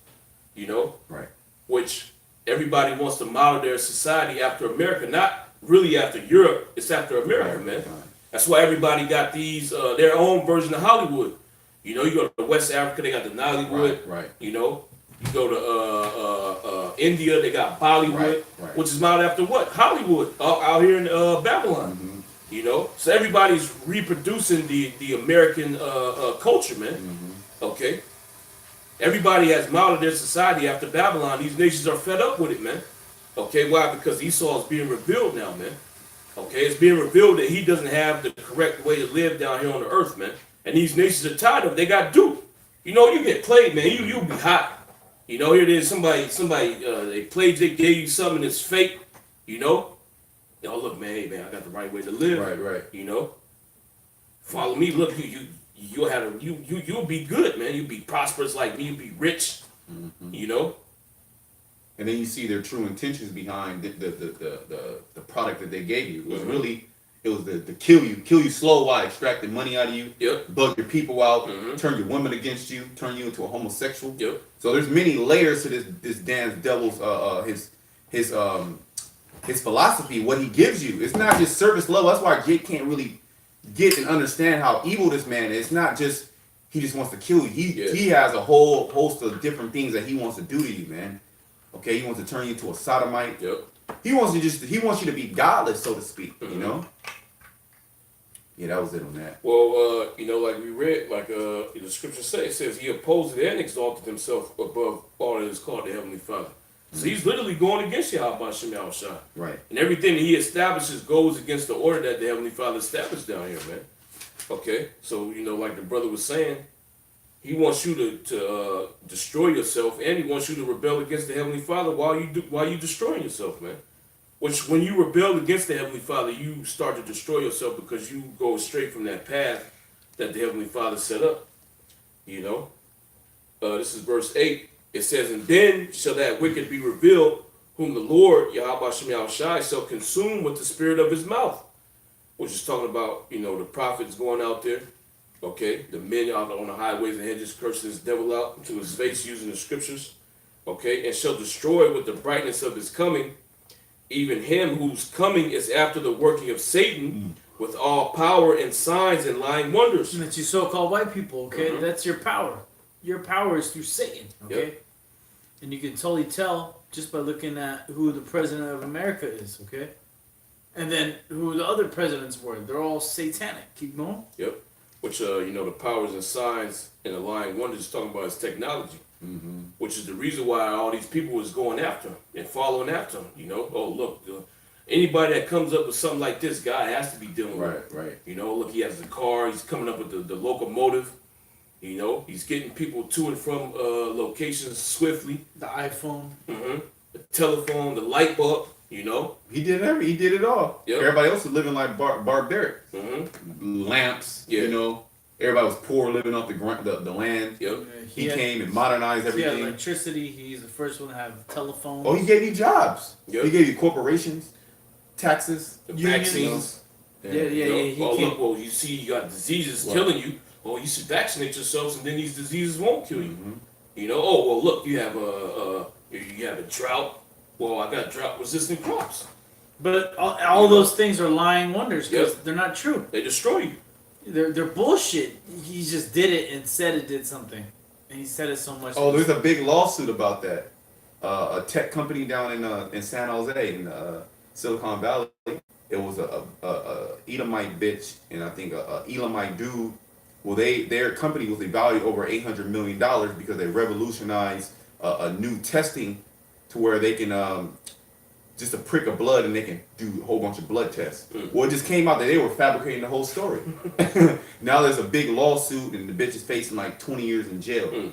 you know? Right. Which everybody wants to model their society after America, not really after Europe, it's after America, man. That's why everybody got these, their own version of Hollywood. You know, you go to West Africa, they got the Nollywood. Right. You know, you go to India, they got Bollywood, Right. which is modeled after what? Hollywood, out here in Babylon. You know, so everybody's reproducing the American culture, man. Okay, everybody has modeled their society after Babylon. These nations are fed up with it, man. Okay, why? Because Esau is being revealed now, man. Okay, it's being revealed that he doesn't have the correct way to live down here on the earth, man. And these nations are tired of it. They got duped. You know, you get played, man. You'll be hot. You know, here it is. Somebody, they played. They gave you something that's fake. You know. Oh, look, man. Hey, man, I got the right way to live. Right. You know. Follow me. Look, you'll be good, man. You'll be prosperous like me. You'll be rich. You know. And then you see their true intentions behind the product that they gave you. It was really, it was the kill you slow while extracting money out of you, bug your people out, turn your women against you, turn you into a homosexual. So there's many layers to this damn devil's his philosophy, what he gives you. It's not just surface level. That's why Jake can't really get and understand how evil this man is. It's not just he just wants to kill you. He has a whole host of different things that he wants to do to you, man. Okay, he wants to turn you into a sodomite. Yep. He wants you to be godless, so to speak. Mhm. You know. Yeah, that was it on that. Well, like we read, like the scripture it says he opposed and exalted himself above all that is called the Heavenly Father. So he's literally going against Yahweh Shem Shai. Right. And everything that he establishes goes against the order that the Heavenly Father established down here, man. Okay? So, like the brother was saying, he wants you to destroy yourself, and he wants you to rebel against the Heavenly Father while you destroying yourself, man. Which, when you rebel against the Heavenly Father, you start to destroy yourself because you go straight from that path that the Heavenly Father set up. This is verse 8. It says, "And then shall that wicked be revealed, whom the Lord, Yahweh Shem Shai, shall consume with the spirit of his mouth." Which is talking about, the prophets going out there. Okay? The men out on the highways and hedges cursing this devil out to his face using the scriptures. Okay? "And shall destroy with the brightness of his coming, even him whose coming is after the working of Satan, with all power and signs and lying wonders." And that's you so-called white people, okay? Mhm. That's your power. Your power is through Satan, okay? Yep. And you can totally tell just by looking at who the president of America is, okay? And then who the other presidents were. They're all satanic. Keep going. Yep. Which, the powers and signs and the lying wonders is talking about is technology. Mm-hmm. Which is the reason why all these people was going after him and following after him. Oh, look, anybody that comes up with something like this, God has to be dealing with. Right. Look, he has the car. He's coming up with the locomotive. He's getting people to and from locations swiftly. The iPhone. Mm-hmm. The telephone, the light bulb. He did it all. Yep. Everybody else was living like barbaric. Mm-hmm. Lamps. Yeah. Everybody was poor, living off the land. Yep. He came and modernized He everything. had electricity. He's the first one to have telephones. Oh, he gave you jobs. Yep. He gave you corporations, taxes, The Unions. vaccines. Yeah. He look, well, you see, you got diseases killing you. Oh, you should vaccinate yourselves, and then these diseases won't kill you. Mm-hmm. Oh, well, look, you have a drought. Well, I got drought-resistant crops. But all those things are lying wonders because Yep. they're not true. They destroy you. They're bullshit. He just did it and said it did something, and he said it so much. Oh, there's a big lawsuit about that. A tech company down in San Jose in Silicon Valley. It was a Edomite bitch and I think a Elamite dude. Well, their company was valued over $800 million because they revolutionized a new testing to where they can just a prick of blood and they can do a whole bunch of blood tests. Well, it just came out that they were fabricating the whole story. Now there's a big lawsuit and the bitch is facing like 20 years in jail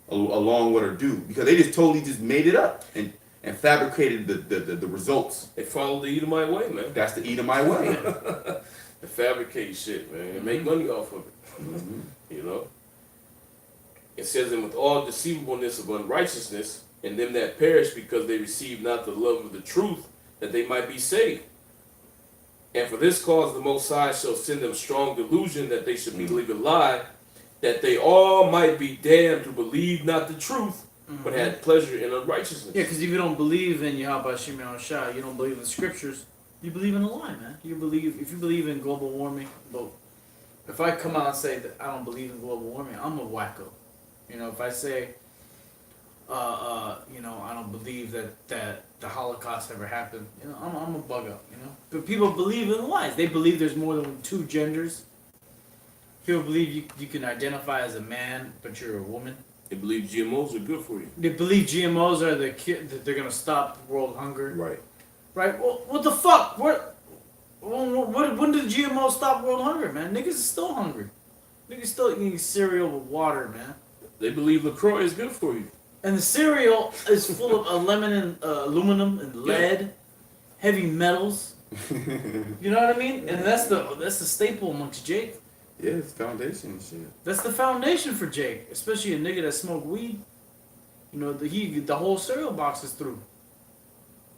along with her dude because they just made it up and fabricated the results. They follow the Edomite way, man. That's the Edomite way. They fabricate shit, man, and make money off of it. It says, "And with all deceivableness of unrighteousness, and them that perish because they receive not the love of the truth, that they might be saved. And for this cause the Most High shall send them strong delusion that they should believe a lie, that they all might be damned who believe not the truth, but had pleasure in unrighteousness." Yeah, because if you don't believe in Yahweh Shem Shai, you don't believe in the scriptures, you believe in a lie, man. If you believe in global warming, but if I come out and say that I don't believe in global warming, I'm a wacko. If I say, I don't believe that the Holocaust ever happened, I'm a bug up, But people believe in lies. They believe there's more than two genders. People believe you can identify as a man, but you're a woman. They believe GMOs are good for you. They believe GMOs are that they're gonna stop world hunger. Right. Right? Well, what the fuck? When did GMOs stop world hunger, man? Niggas is still hungry. Niggas still eating cereal with water, man. They believe LaCroix is good for you. And the cereal is full of aluminum and lead, heavy metals. You know what I mean? And that's the staple amongst Jake. Yeah, it's foundation and shit. That's the foundation for Jake, especially a nigga that smoke weed. The whole cereal box is through.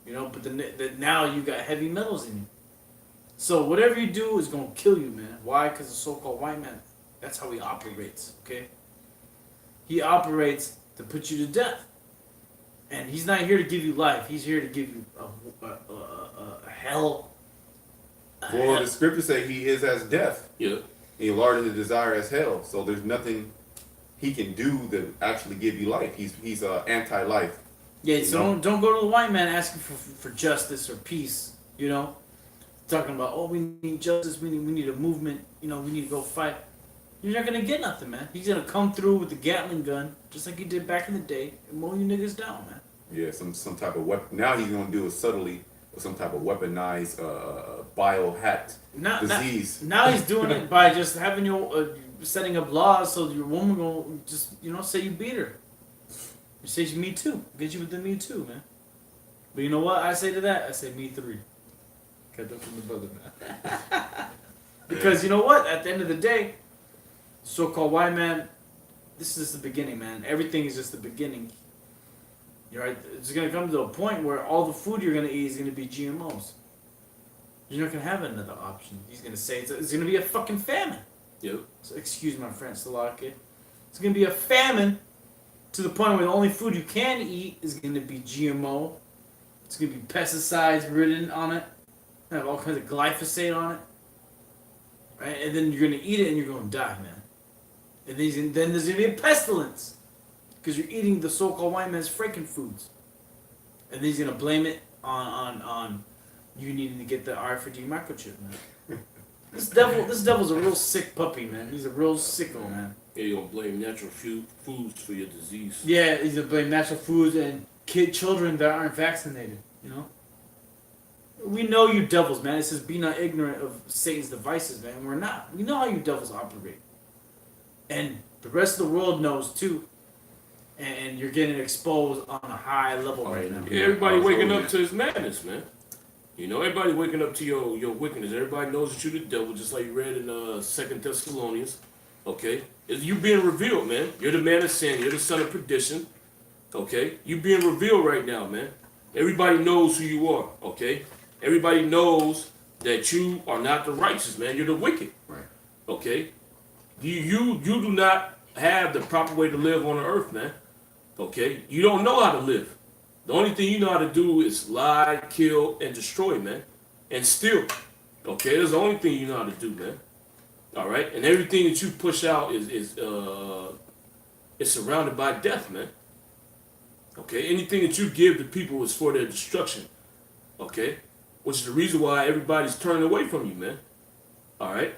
But now you got heavy metals in you. So whatever you do is gonna kill you, man. Why? Because the so-called white man. That's how he operates. Okay. He operates to put you to death, and he's not here to give you life. He's here to give you a hell. Well, the scriptures say he is as death. Yeah. He larger the desire as hell. So there's nothing he can do to actually give you life. He's anti-life. Yeah, so don't go to the white man asking for justice or peace. Talking about, oh, we need justice, we need a movement. We need to go fight. You're not gonna get nothing, man. He's gonna come through with the Gatling gun, just like he did back in the day, and mow you niggas down, man. Yeah, some type of weapon. Now he's gonna do it subtly with some type of weaponized biohacked disease. Now he's doing it by just having setting up laws so your woman will just say you beat her. You say you me too. Get you with the me too, man. But you know what I say to that? I say me 3. Cut that from the brother, man. Because you know what? At the end of the day, so-called white man, this is just the beginning, man. Everything is just the beginning. You're right. It's gonna come to a point where all the food you're gonna eat is gonna be GMOs. You're not gonna have another option. He's gonna say it's gonna be a fucking famine. Yep. So excuse my French, Salaki. It's gonna be a famine to the point where the only food you can eat is gonna be GMO. It's gonna be pesticides ridden on it. Have all kinds of glyphosate on it. Right? And then you're gonna eat it and you're gonna die, man. And then there's gonna be a pestilence. Because you're eating the so-called white man's freaking foods. And then he's gonna blame it on you needing to get the RFID microchip, man. This devil's a real sick puppy, man. He's a real sicko, man. Yeah, you're gonna blame natural foods for your disease. Yeah, he's gonna blame natural foods and children that aren't vaccinated, We know you devils, man. It says be not ignorant of Satan's devices, man. We're not. We know how you devils operate. And the rest of the world knows too. And you're getting exposed on a high level right now. Yeah, everybody waking up to his madness, man. Everybody waking up to your wickedness. Everybody knows that you're the devil, just like you read in 2 Thessalonians. Okay? It's you being revealed, man. You're the man of sin. You're the son of perdition. Okay? You being revealed right now, man. Everybody knows who you are. Okay? Everybody knows that you are not the righteous, man. You're the wicked. Right. Okay? You do not have the proper way to live on the earth, man. Okay? You don't know how to live. The only thing you know how to do is lie, kill, and destroy, man. And steal. Okay? That's the only thing you know how to do, man. Alright? And everything that you push out is surrounded by death, man. Okay? Anything that you give to people is for their destruction. Okay? Which is the reason why everybody's turning away from you, man. Alright?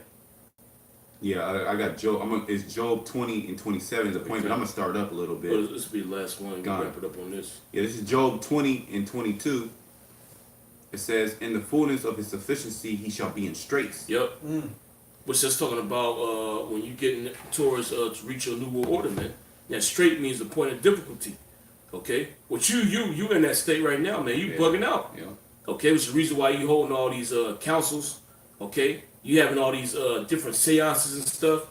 Yeah, I got Job. It's Job 20 and 27 the point, but I'm gonna start up a little bit. Well, this will be the last one. We'll wrap it up on this. Yeah, this is Job 20 and 22. It says, "In the fullness of his sufficiency, he shall be in straits." Yep. Which that's talking about when you getting towards to reach your new world order, man. That straight means the point of difficulty. Okay. What you in that state right now, man. You bugging out. Yeah. Okay. Which is the reason why you holding all these councils. Okay. You having all these different seances and stuff.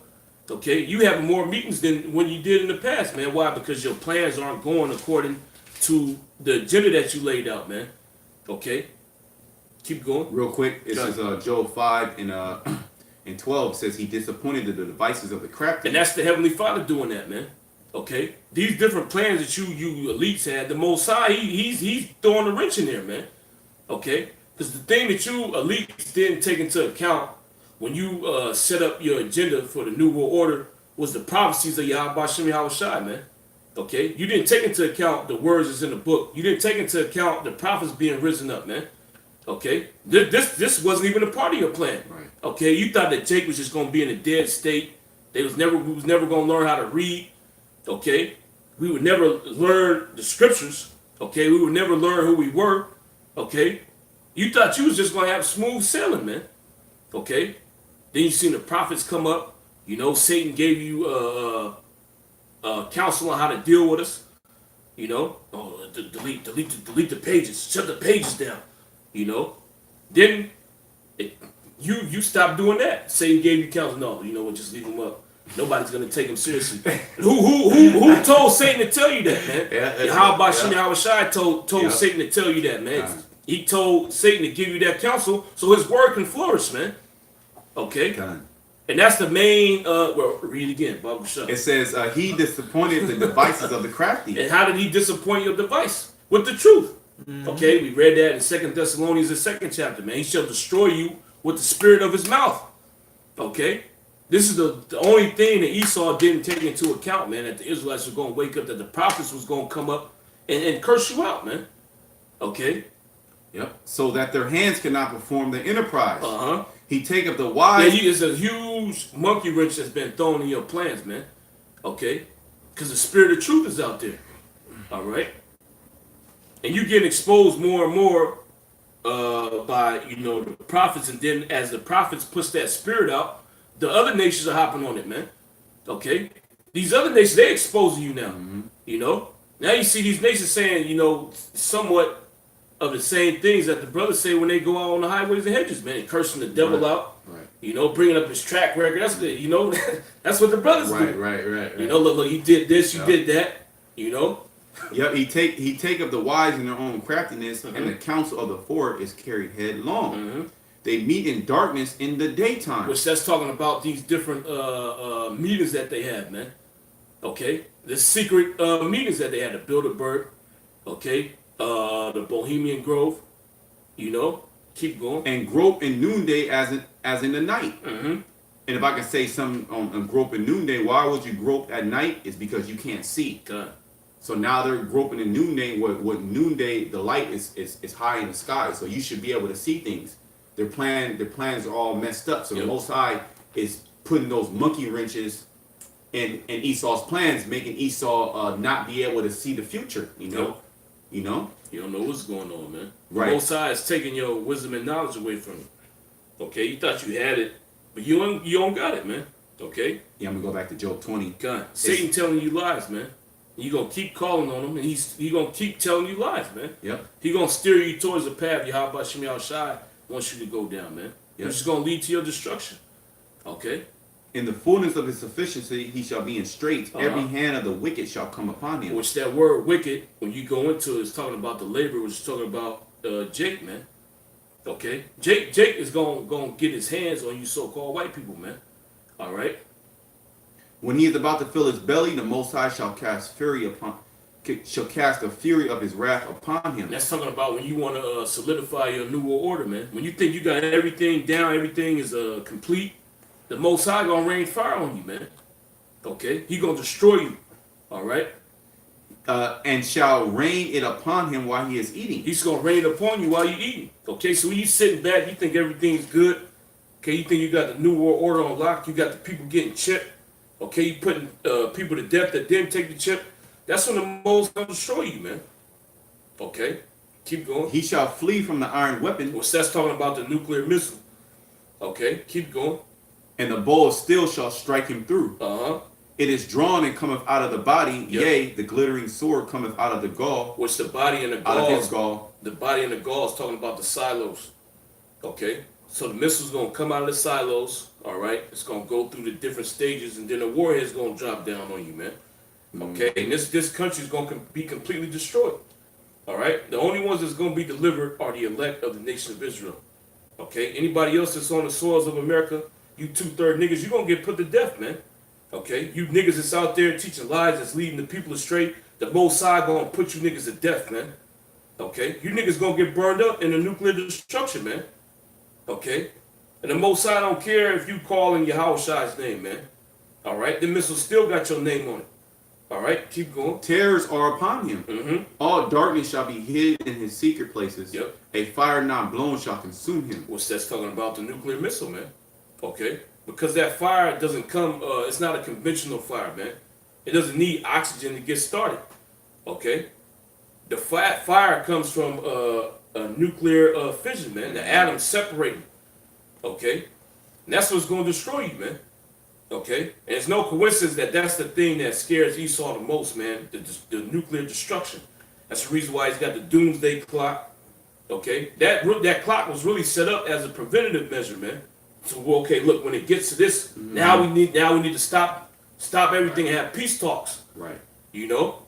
Okay, you having more meetings than when you did in the past, man. Why? Because your plans aren't going according to the agenda that you laid out, man. Okay, keep going. Real quick, it says Job 5 and 12 says he disappointed the devices of the crafty. And that's the Heavenly Father doing that, man. Okay, these different plans that you elites had, the Most High, he's throwing a wrench in there, man. Okay, because the thing that you elites didn't take into account when you set up your agenda for the New World Order was the prophecies of Yahweh Shem Yahushai, man. Okay? You didn't take into account the words that's in the book. You didn't take into account the prophets being risen up, man. Okay? This wasn't even a part of your plan. Right. Okay? You thought that Jake was just going to be in a dead state. We was never going to learn how to read. Okay? We would never learn the scriptures. Okay? We would never learn who we were. Okay? You thought you was just going to have smooth sailing, man. Okay? Then you seen the prophets come up. Satan gave you counsel on how to deal with us. Delete the pages. Shut the pages down. Then you stop doing that. Satan gave you counsel. No, you know what? Just leave them up. Nobody's gonna take him seriously. Who told Satan to tell you that, man? Yahweh Shem Yahushai told Satan to tell you that, man. He told Satan to give you that counsel so his word can flourish, man. Okay. And that's the main, read again, Bible shut. It says, he disappointed the devices of the crafty. And how did he disappoint your device? With the truth. Mm-hmm. Okay, we read that in 2 Thessalonians, the 2nd chapter, man. He shall destroy you with the spirit of his mouth. Okay? This is the only thing that Esau didn't take into account, man, that the Israelites were going to wake up, that the prophets was going to come up and curse you out, man. Okay. Yep. So that their hands cannot perform the enterprise. Uh-huh. He taketh the Yeah, wise. it's a huge monkey wrench that's been thrown in your plans, man. Okay? Because the spirit of truth is out there. All right? And you get exposed more and more by, the prophets. And then as the prophets push that spirit out, the other nations are hopping on it, man. Okay? These other nations, they're exposing you now. Now you see these nations saying, somewhat of the same things that the brothers say when they go out on the highways and hedges, man, cursing the devil out. Right. Bringing up his track record. That's that's what the brothers do. Right. Look, you did this, you did that. Yep. He take up the wise in their own craftiness, and the counsel of the forward is carried headlong. They meet in darkness in the daytime. Which that's talking about these different meetings that they have, man. Okay, the secret meetings that they had to build a bird. Okay, the Bohemian Grove. Keep going. And grope in noonday as in the night. And if I can say something on grope in noonday, why would you grope at night? Is because you can't see. God. So now they're groping in noonday. What noonday, the light is high in the sky, so you should be able to see things. Their plans are all messed up. So the Most High is putting those monkey wrenches in Esau's plans, making Esau not be able to see the future. You don't know what's going on, man. Right. The Most High is taking your wisdom and knowledge away from you. Okay, you thought you had it, but you don't got it, man. Okay. Yeah, I'm gonna go back to Job 20. God, Satan telling you lies, man. You gonna keep calling on him, and he gonna keep telling you lies, man. Yep. He gonna steer you towards the path Yahweh Shemi Al-Shai wants you to go down, man. Yep. Which is gonna lead to your destruction. Okay. In the fullness of his sufficiency, he shall be in straits. Every hand of the wicked shall come upon him. Which that word wicked, when you go into it, is talking about the labor, which is talking about Jake, man. Okay. Jake is gonna get his hands on you so-called white people, man. All right. When he is about to fill his belly, the Most High shall cast the fury of his wrath upon him. That's talking about when you want to solidify your new world order, man. When you think you got everything down, everything is complete, the Most High gonna rain fire on you, man. Okay, he gonna destroy you. All right. And shall rain it upon him while he is eating. He's gonna rain upon you while you're eating. Okay, so when you sitting back, you think everything's good. Okay, you think you got the new world order on lock. You got the people getting chipped. Okay, you putting people to death that didn't take the chip. That's when the Most gonna destroy you, man. Okay, keep going. He shall flee from the iron weapon. Well, that's talking about the nuclear missile. Okay, keep going. And the bow of steel shall strike him through. It is drawn and cometh out of the body. Yep. Yea, the glittering sword cometh out of the gall. Which the body and the gall. Out of his gall. The body and the gall is talking about the silos. Okay, so the missile's gonna come out of the silos. All right, it's gonna go through the different stages, and then the warhead's gonna drop down on you, man. Okay, and this country's gonna be completely destroyed. All right, the only ones that's gonna be delivered are the elect of the nation of Israel. Okay, anybody else that's on the soils of America, you 2/3 niggas, you gonna get put to death, man. Okay, you niggas that's out there teaching lies, that's leading the people astray, the Most High gonna put you niggas to death, man. Okay, you niggas gonna get burned up in a nuclear destruction, man. Okay, and the Most High don't care if you call in Yahweh's name, man. All right, the missile still got your name on it. All right, keep going. Terrors are upon him. All darkness shall be hid in his secret places. Yep. A fire not blown shall consume him. Which that's talking about the nuclear missile, man. Okay, because that fire doesn't come. It's not a conventional fire, man. It doesn't need oxygen to get started. Okay, the fire comes from a nuclear fission, man. The atoms separating. Okay, and that's what's going to destroy you, man. Okay, and it's no coincidence that that's the thing that scares Esau the most, man. The nuclear destruction. That's the reason why he's got the doomsday clock. Okay, that clock was really set up as a preventative measure, man. So okay, look, when it gets to this, now we need to stop everything and have peace talks. Right. You know,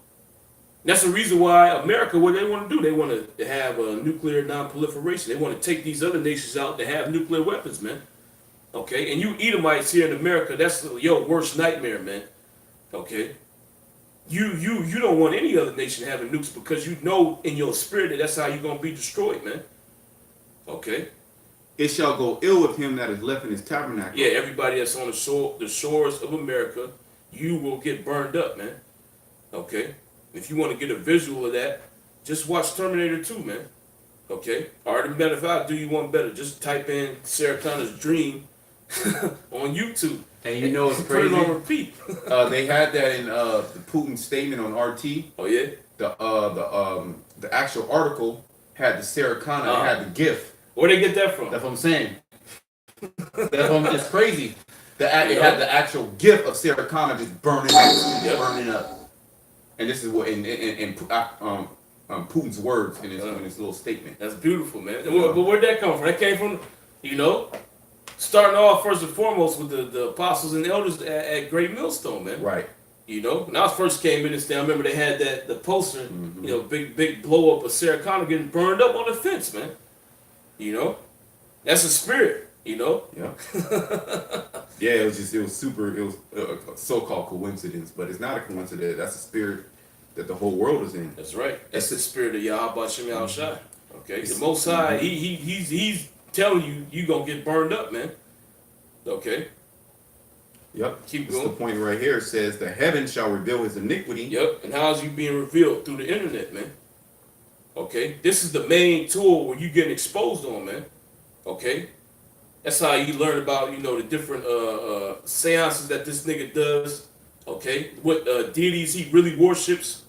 that's the reason why America, what they want to do, they want to have a nuclear non-proliferation. They want to take these other nations out that have nuclear weapons, man. Okay, and you Edomites here in America, that's your worst nightmare, man. Okay, you don't want any other nation having nukes because you know in your spirit that that's how you're gonna be destroyed, man. Okay. It shall go ill with him that is left in his tabernacle. Yeah, everybody that's on the shores of America, you will get burned up, man. Okay. If you want to get a visual of that, just watch Terminator 2, man. Okay? Or as a matter of fact, I'll do you one better. Just type in Sarah Connor's Dream on YouTube. And you know it's Put it crazy. on repeat. They had that in the Putin statement on RT. Oh, yeah? The actual article had the Sarah Connor, it had the GIF. Where'd they get that from? That's what I'm saying. It's crazy. It had the actual GIF of Sarah Connor just burning up, burning up. And this is what in Putin's words in his little statement. That's beautiful, man. But where'd that come from? That came from, starting off first and foremost with the apostles and elders at Great Millstone, man. Right. When I first came in this thing, I remember they had the poster, big blow up of Sarah Connor getting burned up on the fence, man. That's a spirit, Yeah. Yeah, it was a so-called coincidence, but it's not a coincidence. That's a spirit that the whole world is in. That's right. That's the spirit of Yahweh Shem Yahushai. Okay. The Most High, he's telling you gonna get burned up, man. Okay. Yep. Keep This going. the point right here. It says the heaven shall reveal his iniquity. Yep. And how's you being revealed? Through the internet, man. Okay. This is the main tool where you getting exposed on, man. Okay. That's how you learn about, the different seances that this nigga does. Okay. What deities he really worships.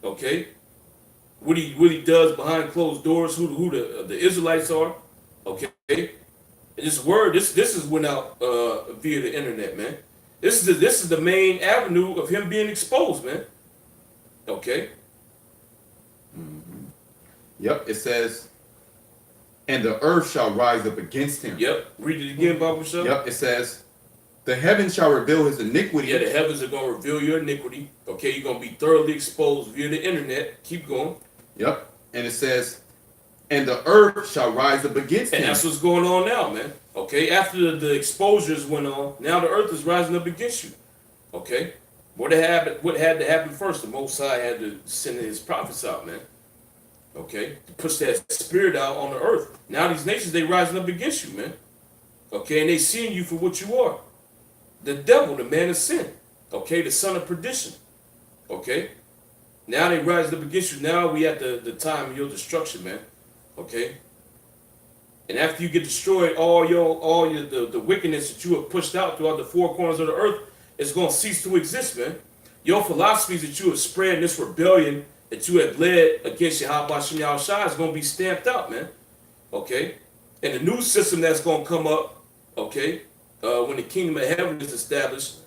Okay. What he really does behind closed doors, who the Israelites are. Okay. And this word, this is went out via the internet, man. This is the main avenue of him being exposed, man. Okay. Mm-hmm. Yep. It says, and the earth shall rise up against him. Yep. Read it again, Baba Shah. Yep. It says, the heavens shall reveal his iniquity. Yeah, the heavens are gonna reveal your iniquity. Okay, you're gonna be thoroughly exposed via the internet. Keep going. Yep. And it says, and the earth shall rise up against him. And that's what's going on now, man. Okay, after the exposures went on, now the earth is rising up against you. Okay, what had to happen first? The Most High had to send his prophets out, man. Okay, to push that spirit out on the earth. Now these nations, they rising up against you, man. Okay, and they seeing you for what you are. The devil, the man of sin. Okay, the son of perdition. Okay, now they rising up against you. Now we at the time of your destruction, man. Okay. And after you get destroyed, all the wickedness that you have pushed out throughout the four corners of the earth is going to cease to exist, man. Your philosophies that you have spread in this rebellion that you have led against Yahweh Shem Yahushai is going to be stamped out, man. Okay? And the new system that's going to come up, okay, when the kingdom of heaven is established,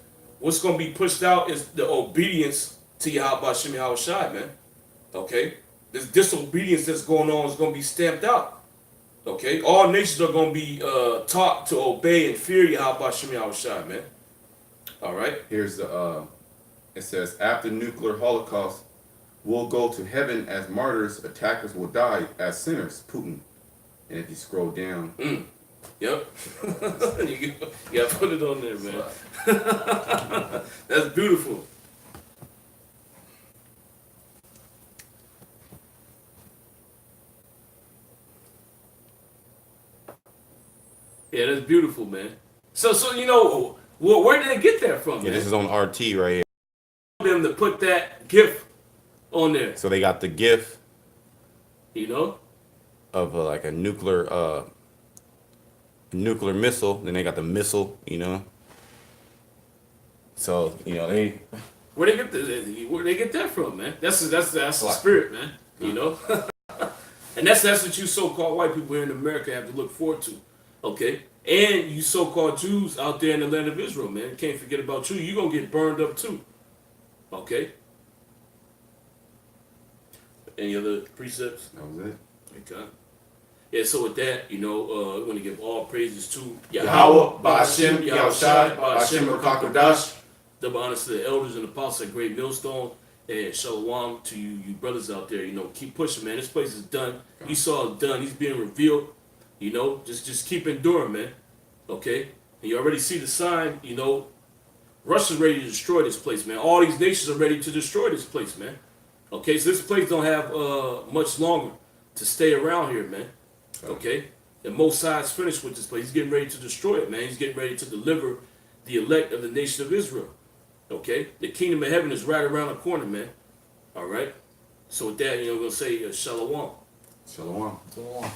what's going to be pushed out is the obedience to Yahweh Shem Yahushai, man. Okay? This disobedience that's going on is going to be stamped out. Okay? All nations are going to be taught to obey and fear Yahweh Shem Yahushai, man. All right? Here's it says, after nuclear holocaust, we'll go to heaven as martyrs, attackers will die as sinners, Putin. And if you scroll down. Yep. you got to put it on there, man. That's beautiful. Yeah, that's beautiful, man. So where did they get that from, Yeah, man? this is on RT right here. Them to put that GIF on there, So they got the GIF of like a nuclear missile. Then they got the missile, So they. Where they get that from, man? That's the spirit, man. And that's what you so-called white people here in America have to look forward to. Okay? And you so-called Jews out there in the land of Israel, man. Can't forget about you. You're going to get burned up too. Okay? Any other precepts? That was it. Okay. Yeah, so with that, we want to give all praises to Yahweh, Ba'ashem, Yahushai, Ba'ashem, Rakakodash. Double honors to the elders and apostles at Great Millstone. And shalom to you brothers out there. Keep pushing, man. This place is done. Esau is done. He's being revealed. Just keep enduring, man. Okay? And you already see the sign, Russia's ready to destroy this place, man. All these nations are ready to destroy this place, man. Okay, so this place don't have much longer to stay around here, man. Okay? And Most High's finished with this place. He's getting ready to destroy it, man. He's getting ready to deliver the elect of the nation of Israel. Okay? The kingdom of heaven is right around the corner, man. All right. So with that, we'll say shalom. Shalom. So long.